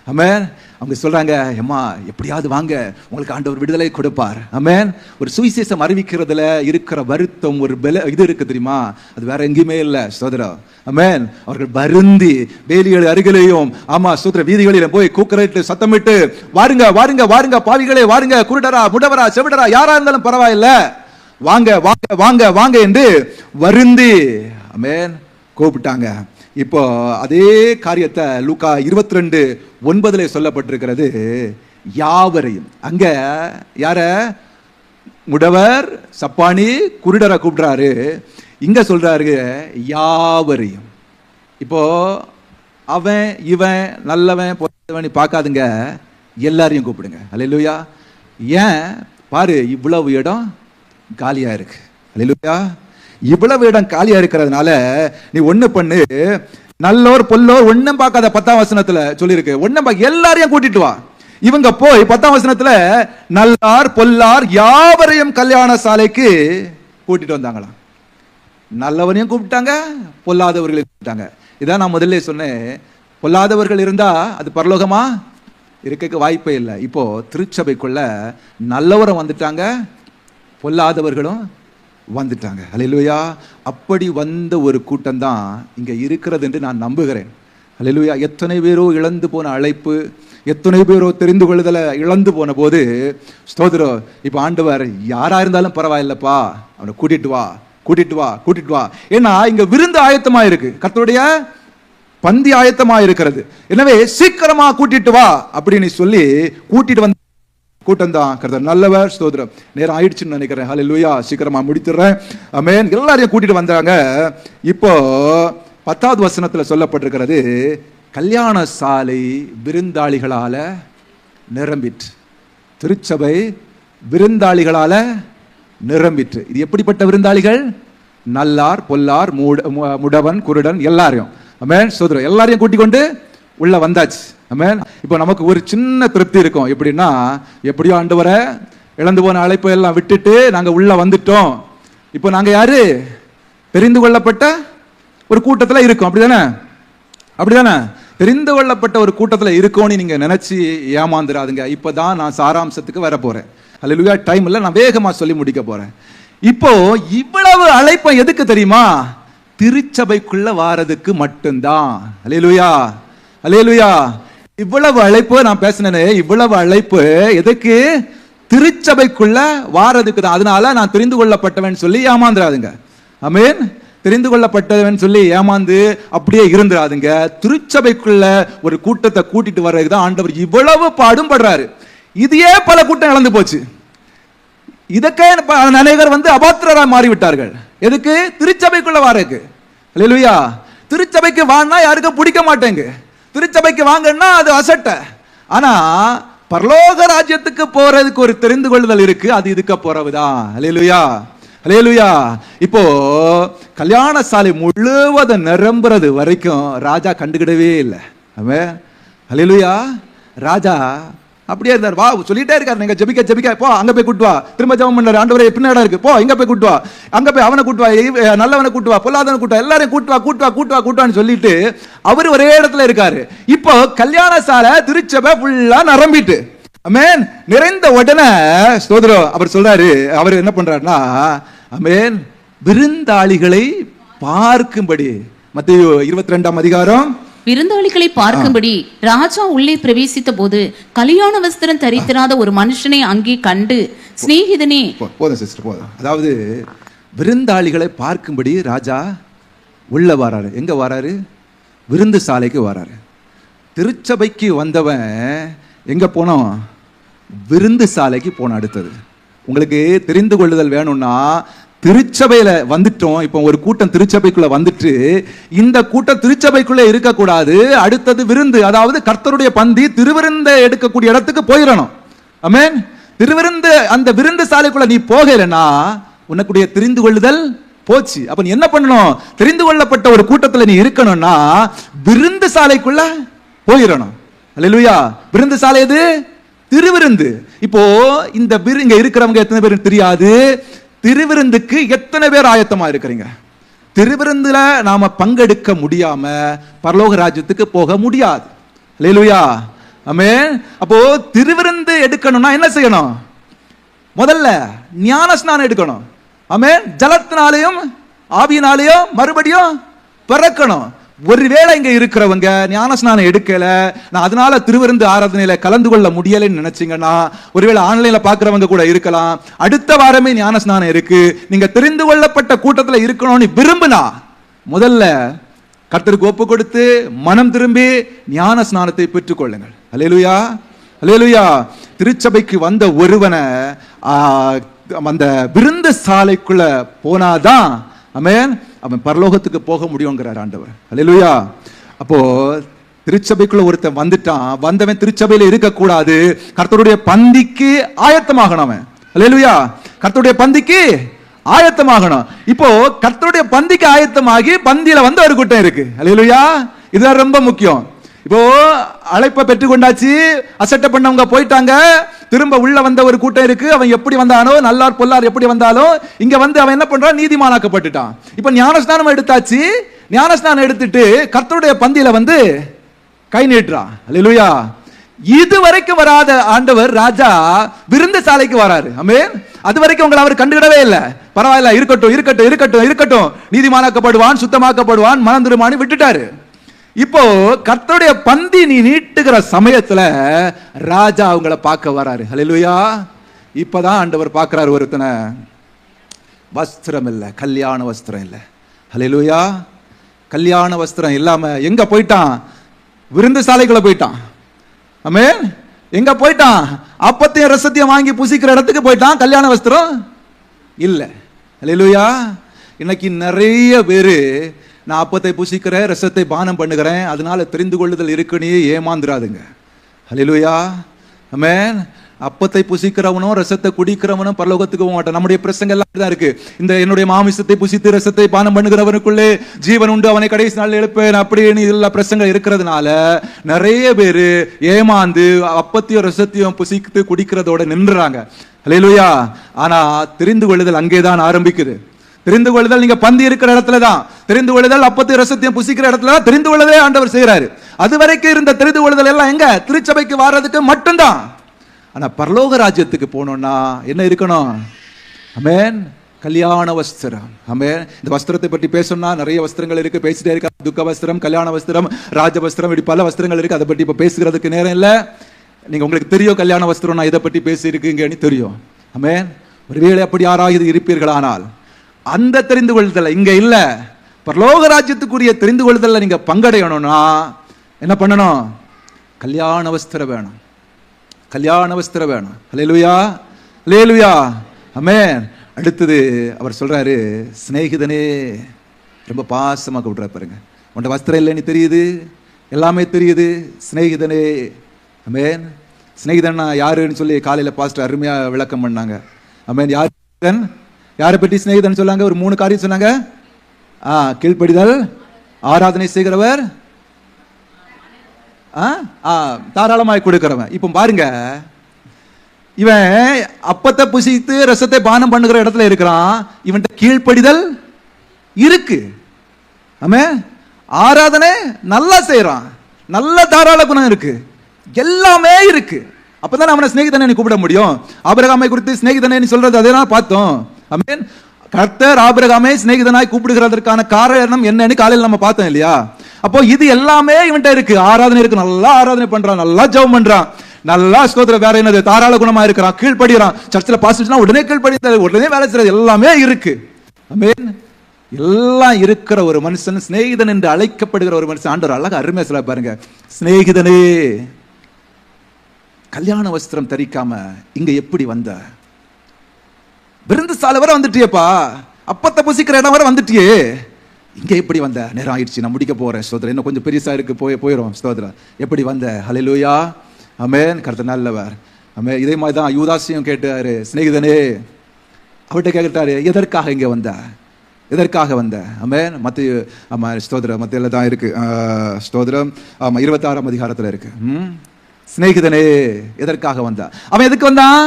ஆமென். அவங்க சொல்றாங்க, அம்மா எப்படியாவது வாங்க, உங்களுக்கு ஆண்டவர் விடுதலை கொடுப்பார். ஆமென். ஒரு சுவிசேஷம் அறிவிக்கிறதுல இருக்கிற வருத்தம், ஒரு இது இருக்கு தெரியுமா, அது வேற எங்கேயுமே இல்லை சோதரம். ஆமென். அவர்கள் வருந்தி வேலிகள் அருகிலேயும் சோதர வீதிகளிலும் போய் கூக்குரலிட்டு சத்தமிட்டு, வாருங்க வாருங்க வாருங்க பாவிகளே வாருங்க, குருடரா முடவரா செவிடரா யாரா இருந்தாலும் பரவாயில்ல, வாங்க வாங்க வாங்க வாங்க என்று வருந்தி ஆமென் கூப்பிட்டாங்க. இப்போ அதே காரியத்தை லூக்கா 22:9 சொல்லப்பட்டிருக்கிறது. யாவரையும், அங்க யார, முடவர் சப்பானி குருடரை கூப்பிடுறாரு, இங்க சொல்றாரு யாவரையும். இப்போ அவன் இவன் நல்லவன் பொறுத்தவன் பார்க்காதுங்க, எல்லாரையும் கூப்பிடுங்க. அல்லேலூயா. ஏன் பாரு, இவ்வளவு இடம் காலியா இருக்கு. அல்லேலூயா. இவ்வளவு இடம் காலியா இருக்கிறதுனால நீ ஒண்ணு பண்ணு, நல்லோர் பொல்லோர் ஒண்ணும் பார்க்காத. 10ஆம் வசனத்துல சொல்லியிருக்கு, ஒண்ணும் எல்லாரையும் கூட்டிட்டு வா. இவங்க போய் 10ஆம் வசனத்துல நல்லார் பொல்லார் யாவரையும் கல்யாண சாலைக்கு கூட்டிட்டு வந்தாங்களாம். நல்லவனையும் கூப்பிட்டாங்க, பொல்லாதவர்களையும் கூப்பிட்டாங்க. இதான் நான் முதல்ல சொன்னேன், பொல்லாதவர்கள் இருந்தா அது பரலோகமா இருக்க வாய்ப்பே இல்லை. இப்போ திருச்சபைக்குள்ள நல்லவரும் வந்துட்டாங்க, பொல்லாதவர்களும் வந்துட்டாங்க. அல்லேலூயா. அப்படி வந்த ஒரு கூட்டம் தான் இங்க இருக்கிறது என்று நான் நம்புகிறேன். அல்லேலூயா. எத்தனை பேரோ இழந்து போன அழைப்பு, எத்தனை பேரோ தெரிந்து கொள்ளுதலை இழந்து போன போது ஸ்தோத்திரம், இப்ப ஆண்டவர் யாரா இருந்தாலும் பரவாயில்லப்பா, அவனை கூட்டிட்டு வா கூட்டிட்டு வா கூட்டிட்டு வா. ஏன்னா இங்க விருந்து ஆயத்தமா இருக்கு, கர்த்தருடைய பந்தி ஆயத்தமா இருக்கிறது. எனவே சீக்கிரமா கூட்டிட்டு வா அப்படின்னு சொல்லி கூட்டிட்டு வந்து கூட்டம் தான் கர்த்தர் நல்லவர். ஸ்தோத்திரம். நேரம் ஆயிடுச்சுன்னு நினைக்கிறேன். ஹல்லேலூயா. சீக்கிரமா முடித்துறேன். ஆமென். எல்லாரையும் கூட்டிட்டு வந்தாங்க. இப்போ 10வது வசனத்துல சொல்லப்பட்டிருக்கிறது, கல்யாண சாலை விருந்தாளிகளால நிரம்பிற்று. திருச்சபை விருந்தாளிகளால நிரம்பிற்று. இது எப்படிப்பட்ட விருந்தாளிகள்? நல்லார் பொல்லார் முடவன் குருடன் எல்லாரையும். ஆமென். ஸ்தோத்திரம். எல்லாரையும் கூட்டிக் கொண்டு உள்ள வந்தாச்சு. ஆமென். இப்போ நமக்கு ஒரு சின்ன திருப்தி இருக்கும். எப்படின்னா, எப்படியோ ஆண்டவரை இழந்து போன அழைப்பை எல்லாம் விட்டுட்டு நாங்க உள்ள வந்துட்டோம். இப்போ நாங்க யாரு? தெரிந்து கொள்ளப்பட்ட ஒரு கூட்டத்துல இருக்கோம். அப்படிதானே? அப்படிதானே? தெரிந்து கொள்ளப்பட்ட ஒரு கூட்டத்துல இருக்கோன்னு நீங்க நினைச்சு ஏமாந்துடாதுங்க. இப்பதான் நான் சாராம்சத்துக்கு வர போறேன். அல்லேலூயா. டைம் இல்ல, நான் வேகமா சொல்லி முடிக்க போறேன். இப்போ இவ்வளவு அழைப்பை எதுக்கு தெரியுமா? திருச்சபைக்குள்ள வாரதுக்கு மட்டும்தான். அல்லேலூயா. அல்லேலூயா. இவ்வளவு அழைப்பு நான் பேசினேனே, இவ்வளவு அழைப்பு எதுக்கு? திருச்சபைக்குள்ள வாரதுக்கு தான். அதனால நான் தெரிந்து கொள்ளப்பட்டவன் சொல்லி ஏமாந்துடாதுங்க. ஆமென். தெரிந்து கொள்ளப்பட்டவன் சொல்லி ஏமாந்து அப்படியே இருந்துடாதுங்க. திருச்சபைக்குள்ள ஒரு கூட்டத்தை கூட்டிட்டு வர்றதுக்கு தான் ஆண்டவர் இவ்வளவு பாடுபடுறாரு. இதையே பல கூட்டம் இழந்து போச்சு. இதற்கே அநேகர் அபாத்திரரா மாறிவிட்டார்கள். எதுக்கு? திருச்சபைக்குள்ள வாரதுக்கு. அல்லேலூயா. திருச்சபைக்கு வாங்கினா யாருக்கும் பிடிக்க மாட்டேங்க. திருச்சபைக்கு வாங்கன்னா அது அசட்ட. ஆனா பரலோக ராஜ்யத்துக்கு போறதுக்கு ஒரு தெரிந்து கொள்ளுதல் இருக்கு, அது இதுக்கு போறவுதான். அல்லேலூயா. அல்லேலூயா. இப்போ கல்யாண சாலை முழுவதும் நிரம்புறது வரைக்கும் ராஜா கண்டுக்கிடவே இல்லை. ஆமென். அல்லேலூயா. ராஜா அப்படியே இருந்தார். வா சொல்லிட்டே இருக்காரு, நீங்க ஜெபிக்க ஜெபிக்க, போ அங்க போய் கூட்டு வா. திரும்ப ஜெபம் பண்ணாரு, ஆண்டவரே பின்னாடா இருக்கு, போ இங்க போய் கூட்டு வா, அங்க போய் அவனை கூட்டு வா, நல்லவனை கூட்டு வா, பொல்லாதவனை கூட்டு வா, எல்லாரையும் கூட்டு வா கூட்டு வா கூட்டு வா கூட்டுவான்னு சொல்லிட்டு அவர் ஒரே இடத்துல இருக்காரு. இப்போ கல்யாண சாலை திருச்சபை ஃபுல்லா நிரம்பிட்டு, ஆமென், நிறைந்த உடனே ஸ்தோத்திரம் அவர் சொல்றாரு, அவர் என்ன பண்றாருன்னா, ஆமென், விருந்தாளிகளை பார்க்கும்படி, மத்தேயு 22ஆம் அதிகாரம், விருந்தாளிகளை பார்க்கும்படி ராஜா உள்ளே பிரவேசித்த போது கல்யாண வஸ்திரம் தரித்திராத ஒரு மனுஷனை அங்கே கண்டு, சிநேகிதனே. போதும் சிஸ்டர், போதும். அதாவது விருந்தாளிகளை பார்க்கும்படி ராஜா உள்ள வராரு. எங்க வராரு? விருந்து சாலைக்கு வராரு. திருச்சபைக்கு வந்தவன் எங்க போனோம்? விருந்து சாலைக்கு போன. அடுத்தது உங்களுக்கு தெரிந்து கொள்ளுதல் வேணும்னா, திருச்சபையில வந்துட்டோம். இப்போ ஒரு கூட்டம் திருச்சபைக்குள்ள வந்துட்டு, இந்த கூட்டம் திருச்சபைக்குள்ள இருக்கக்கூடாது. அடுத்தது விருந்து, அதாவது கர்த்தருடைய பந்தி, திருவிருந்த எடுக்கக்கூடிய இடத்துக்கு போயிடணும். ஆமென். திருவிருந்து, அந்த விருந்து சாலைக்குள்ள நீ போகலைன்னா உனக்குடைய தெரிந்து கொள்ளுதல் போச்சு. அப்ப நீ என்ன பண்ணணும்? தெரிந்து கொள்ளப்பட்ட ஒரு கூட்டத்துல நீ இருக்கணும்னா விருந்து சாலைக்குள்ள போயிடணும். அல்லேலூயா. விருந்து சாலை எது? திருவிருந்து. இப்போ இந்த இங்க இருக்கிறவங்க எத்தனை பேர் தெரியாது. திருவிருந்துக்கு எத்தனை பேர் ஆயத்தமா இருக்கிறீங்க? திருவிருந்துல நாம பங்கெடுக்க முடியாம பரலோக ராஜ்யத்துக்கு போக முடியாது. அல்லேலூயா. ஆமென். அப்போ திருவிருந்து எடுக்கணும்னா என்ன செய்யணும்? முதல்ல ஞான ஸ்நானம் எடுக்கணும். ஆமென். ஜலத்தினாலையும் ஆவியினாலையும் மறுபடியும் பிறக்கணும். ஒருவேளை இங்க இருக்கிறவங்க ஞானஸ்நானம் எடுக்கல, நான் அதனால திருவிருந்து ஆராதனையில கலந்து கொள்ள முடியலன்னு நினைச்சீங்கன்னா, ஒருவேளை ஆன்லைன்ல பாக்குறவங்க கூட இருக்கலாம். அடுத்த வாரமே ஞானஸ்நானம் இருக்கு. நீங்க தெரிந்து கொள்ளப்பட்ட கூட்டத்துல இருக்கணும்னு விரும்பினா முதல்ல கர்த்தருக்கு ஒப்பு கொடுத்து மனம் திரும்பி ஞான ஸ்நானத்தை பெற்றுக் கொள்ளுங்கள். அல்லேலூயா, அல்லேலூயா. திருச்சபைக்கு வந்த ஒருவனை அந்த விருந்து சாலைக்குள்ள போனாதான் ஆமென் அவன் பரலோகத்துக்கு போக முடியுங்கிறார் ஆண்டவர். அல்லேலூயா. அப்போ திருச்சபைக்குள்ள ஒருத்தன் வந்துட்டான், வந்தவன் திருச்சபையில இருக்க கூடாது, கர்த்தருடைய பந்திக்கு ஆயத்தமாகணும் அவன். அல்லேலூயா. கர்த்தருடைய பந்திக்கு ஆயத்தமாகணும். இப்போ கர்த்தருடைய பந்திக்கு ஆயத்தமாகி பந்தியில வந்து ஒரு கூட்டம் இருக்கு. அல்லேலூயா. இதுதான் ரொம்ப முக்கியம். இப்போ அழைப்பை பெற்று கொண்டாச்சு, அசட்டை பண்ணவங்க போயிட்டாங்க, திரும்ப உள்ள வந்த ஒரு கூட்டம் இருக்கு. அவன் எப்படி வந்தானோ, நல்லார் பொல்லார் எப்படி வந்தாலும் இங்க வந்து அவன் என்ன பண்றான்? நீதிமானாக்கப்பட்டுட்டான். இப்ப ஞானஸ்நானம் எடுத்தாச்சு. ஞானஸ்நானம் எடுத்துட்டு கர்த்தருடைய பந்தியில வந்து கை நீட்டுறான். அல்லேலூயா. இது வரைக்கும் வராத ஆண்டவர் ராஜா விருந்து சாலைக்கு வராரு. ஆமென். அது வரைக்கும் உங்களை அவர் கண்டுகிடவே இல்லை. பரவாயில்ல, இருக்கட்டும் இருக்கட்டும் இருக்கட்டும் இருக்கட்டும், நீதிமானாக்கப்படுவான், சுத்தமாக்கப்படுவான், மனம் திருமானி விட்டுட்டாரு. இப்போ கர்த்தருடைய பந்தி நீ நீட்டுகிற சமயத்துல ராஜா அவங்களை பார்க்க வராரு. அல்லேலூயா. இப்பதான் ஆண்டவர் பார்க்கிறாரு ஒருத்தனை. வஸ்திரம் இல்ல, கல்யாண வஸ்திரம் இல்ல. அல்லேலூயா. கல்யாண வஸ்திரம் இல்லாம எங்க போயிட்டான்? விருந்து சாலைக்குள்ள போயிட்டான். ஆமென். எங்க போயிட்டான்? அப்பத்தையும் ரசத்தையும் வாங்கி புசிக்கிற இடத்துக்கு போயிட்டான். கல்யாண வஸ்திரம் இல்ல. அல்லேலூயா. இன்னைக்கு நிறைய பேரு நான் அப்பத்தை புசிக்கிறேன், ரசத்தை பானம் பண்ணுகிறேன், அதனால தெரிந்து கொள்ளுதல் இருக்குன்னு ஏமாந்துராதுங்க. அல்லேலூயா. ஆமென். அப்பத்தை புசிக்கிறவனும் ரசத்தை குடிக்கிறவனும் பரலோகத்துக்கு போக மாட்டான். நம்முடைய பிரசங்க எல்லாம் தான் இருக்கு. இந்த என்னுடைய மாமிசத்தை புசித்து ரசத்தை பானம் பண்ணுகிறவனுக்குள்ளே ஜீவன் உண்டு, அவனை கடைசி நாள் எழுப்பேன் அப்படின்னு இதெல்லாம் பிரசங்க இருக்கிறதுனால நிறைய பேரு ஏமாந்து அப்பத்தையும் ரசத்தையும் புசித்து குடிக்கிறதோட நின்றுறாங்க. அல்லேலூயா. ஆனா தெரிந்து கொள்ளுதல் அங்கேதான் ஆரம்பிக்குது. தெரிந்து கொள்ளுதல் நீங்க பந்தி இருக்கிற இடத்துல தான். தெரிந்து கொள்ளுதல் அப்பத்தையும் ரசத்தையும் புசிக்கிற இடத்துல தான் தெரிந்து கொள்ளுதலே ஆண்டவர் செய்கிறாரு. அது வரைக்கும் இருந்த தெரிந்து கொள்ளுதல் எல்லாம் எங்க? திருச்சபைக்கு வர்றதுக்கு மட்டும்தான். ஆனா பரலோக ராஜ்யத்துக்கு போனோம்னா என்ன இருக்கணும்? ஆமென். கல்யாண வஸ்திரம். ஆமென். இந்த வஸ்திரத்தை பற்றி பேசணும்னா நிறைய வஸ்திரங்கள் இருக்கு, பேசிட்டே இருக்க. துக்க வஸ்திரம், கல்யாண வஸ்திரம், ராஜ வஸ்திரம், இப்படி பல வஸ்திரங்கள் இருக்கு. அதை பற்றி இப்ப பேசுகிறதுக்கு நேரம் இல்ல. நீங்க உங்களுக்கு தெரியும் கல்யாண வஸ்திரம் நான் இதை பற்றி பேசி இருக்குங்கன்னு தெரியும். ஆமென். ஒருவேளை அப்படி யாராவது இருப்பீர்களானால் அந்த தெரிந்து கொள்ளுதல் இங்க இல்ல, பரலோக ராஜ்யத்துக்குரிய தெரிந்து கொள்ளுதல்ல நீங்க பங்கடையணும்னா என்ன பண்ணணும்? கல்யாண வஸ்திரம் வேணும். கல்யாண வஸ்திரம் வேணும். அல்லேலூயா, அல்லேலூயா. ஆமென். அடுத்தது அவர் சொல்றாரு, சிநேகிதனே. ரொம்ப பாசமா கூப்பிடுற பாருங்க. உன்ட வஸ்திரம் இல்லைன்னு தெரியுது, எல்லாமே தெரியுது, சிநேகிதனே. ஆமென். சிநேகிதன்னா யாருன்னு சொல்லி காலையில பாஸ்டர் அருமையா விளக்கம் பண்ணாங்க. ஆமென். யார் யாரை பற்றி சிநேகிதன் சொன்னாங்க? ஒரு 3 காரியம் சொன்னாங்க. கீழ்ப்படிதல், ஆராதனை செய்கிறவர், தாராளமாய் கொடுக்கிறவன். இப்ப பாருங்க, இவன் அப்பத்தை புசித்து ரசத்தை பானம் பண்ணுகிற இடத்துல இருக்கிறான். இவன் கீழ்ப்படிதல் இருக்கு. ஆமென். ஆராதனை நல்லா செய்யறான், நல்ல தாராள குணம் இருக்கு, எல்லாமே இருக்கு. அப்பதான் அவனை சிநேகிதனை கூப்பிட முடியும். ஆபிரகாமை குறித்து சிநேகிதனை சொல்றது அதே தான் பார்த்தோம். ஆமென். கர்த்தர் ஆபிரகாமை சிநேகிதனாய் கூப்பிடுகிறதற்கான காரணம் என்னன்னு காலையில் நம்ம பார்த்தோம் இல்லையா? அப்போ இது எல்லாமே இவன்ட்ட இருக்கு. ஆராதனை இருக்கு, நல்லா ஆராதனை பண்றான், நல்லா ஜெபம் பண்றான், நல்லா ஸ்தோத்திரம். வேற என்னது? தாராள குணமா இருக்கிறான், கீழ்ப்படுகிறான். சர்ச்சில் பாஸ்டர்னா உடனே கீழ்ப்படிறது, உடனே வேலை செய்யறது, எல்லாமே இருக்கு. ஆமென். எல்லாம் இருக்கிற ஒரு மனுஷன், சிநேகிதன் என்று அழைக்கப்படுகிற ஒரு மனுஷன் ஆண்டவர் அழகா அருமையா சொல்ல பாருங்க. சிநேகிதனே, கல்யாண வஸ்திரம் தரிக்காம இங்க எப்படி வந்த? விருந்து சாலை வர வந்துட்டியப்பா, அப்பத்தை புசிக்கிற இடம் வர வந்துட்டியே, இங்க எப்படி வந்த? நேரம் ஆயிடுச்சு, நான் முடிக்க போறேன். ஸ்தோத்திரம். இன்னும் கொஞ்சம் பெருசா இருக்கு, போயிடும். ஸ்தோத்திரம். எப்படி வந்த? ஹல்லேலூயா. ஆமென். கர்த்தர் நல்லவர். ஆமென். இதே மாதிரி தான் யூதாசையும் கேட்டாரு, சிநேகிதனே. அவர்கிட்ட கேட்டாரு, எதற்காக இங்க வந்த? எதற்காக வந்த? ஆமென். மத்திய, ஆமா ஸ்தோத்திரம், மத்தியில தான் இருக்கு. ஸ்தோத்திரம். ஆமா 26ஆம் அதிகாரத்துல இருக்கு. சிநேகிதனே, எதற்காக வந்தா? அவன் எதுக்கு வந்தான்?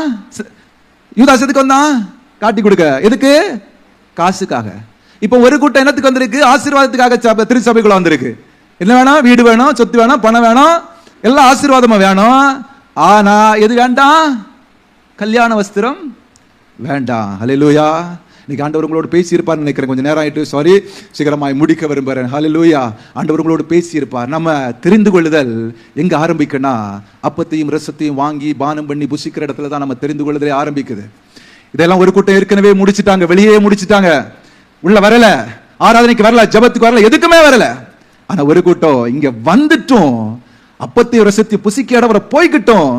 யூதாஸ் எதுக்கு வந்தான்? காட்டி கொடுக்க. எதுக்கு? காசுக்காக. இப்ப ஒரு கூட்டம் என்னத்துக்கு வந்திருக்கு? ஆசீர்வாதத்துக்காக திருச்சபைக்குள்ள வந்திருக்கு. என்ன வேணும்? வீடு வேணும், சொத்து வேணும், பணம் வேணும், எல்லா ஆசீர்வாதமும் வேணும். ஆனா எது வேண்டாம்? கல்யாண வஸ்திரம் வேண்டாம். ஹல்லேலூயா. இன்னைக்கு ஆண்டவர் உங்களோடு பேசியிருப்பார் நினைக்கிறேன். கொஞ்சம் நேரம் ஆயிட்டு, சாரி, சீக்கிரமாய் முடிக்க விரும்புகிறேன். ஹல்லேலூயா. ஆண்டவர் உங்களோடு பேசியிருப்பார். நம்ம தெரிந்து கொள்ளுதல் எங்க ஆரம்பிக்குன்னா, அப்பத்தையும் ரசத்தையும் வாங்கி பானம் பண்ணி புசிக்கிற இடத்துல தான் நம்ம தெரிந்து கொள்ளுதலே ஆரம்பிக்குது. இதெல்லாம் ஒரு கூட்டம் ஏற்கனவே முடிச்சுட்டாங்க, வெளியே முடிச்சுட்டாங்க, உள்ள வரல, ஆராதனைக்கு வரல, ஜெபத்துக்கு வரல, எதுக்குமே வரல. ஆனா ஒரு கூட்டம் இங்க வந்துட்டோம், அப்பத்தையும் ரசத்தையும் புசிக்க இடம் வர போய்கிட்டோம்.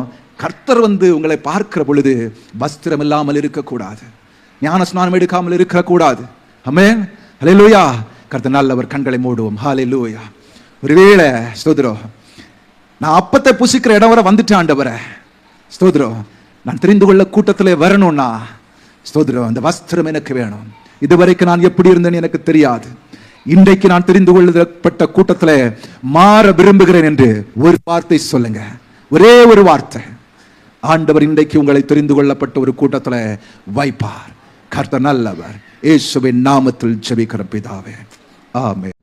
கர்த்தர் வந்து உங்களை பார்க்கிற பொழுது வஸ்திரம் இல்லாமல் இருக்கக்கூடாது, ஞான ஸ்நானம் எடுக்காமல் இருக்கக்கூடாது. ஆமென். ஹல்லேலூயா. கர்த்தர் நல்லவர். கண்களை மூடுவோம். ஹல்லேலூயா. ஒருவேளை ஸ்தோத்திரம், நான் அப்பத்தை புசிக்கிற இடம் வர வந்துட்டேன் ஆண்டவரே, ஸ்தோத்திரம், நான் தெரிந்து கொள்ள கூட்டத்திலே வரணும்னா ஸ்தோத்திரம், அந்த வஸ்திரம் எனக்கு வேணும். இதுவரைக்கும் நான் எப்படி இருந்தேன்னு எனக்கு தெரியாது, இன்றைக்கு நான் தெரிந்து கொள்ளப்பட்ட கூட்டத்தில் மாற விரும்புகிறேன் என்று ஒரு வார்த்தை சொல்லுங்க, ஒரே ஒரு வார்த்தை. ஆண்டவர் இன்றைக்கு உங்களை தெரிந்து கொள்ளப்பட்ட ஒரு கூட்டத்தில் வைப்பார். கர்த்தர் நல்லவர். இயேசுவின் நாமத்தில் ஜெபிக்கிற பிதாவே, ஆமென்.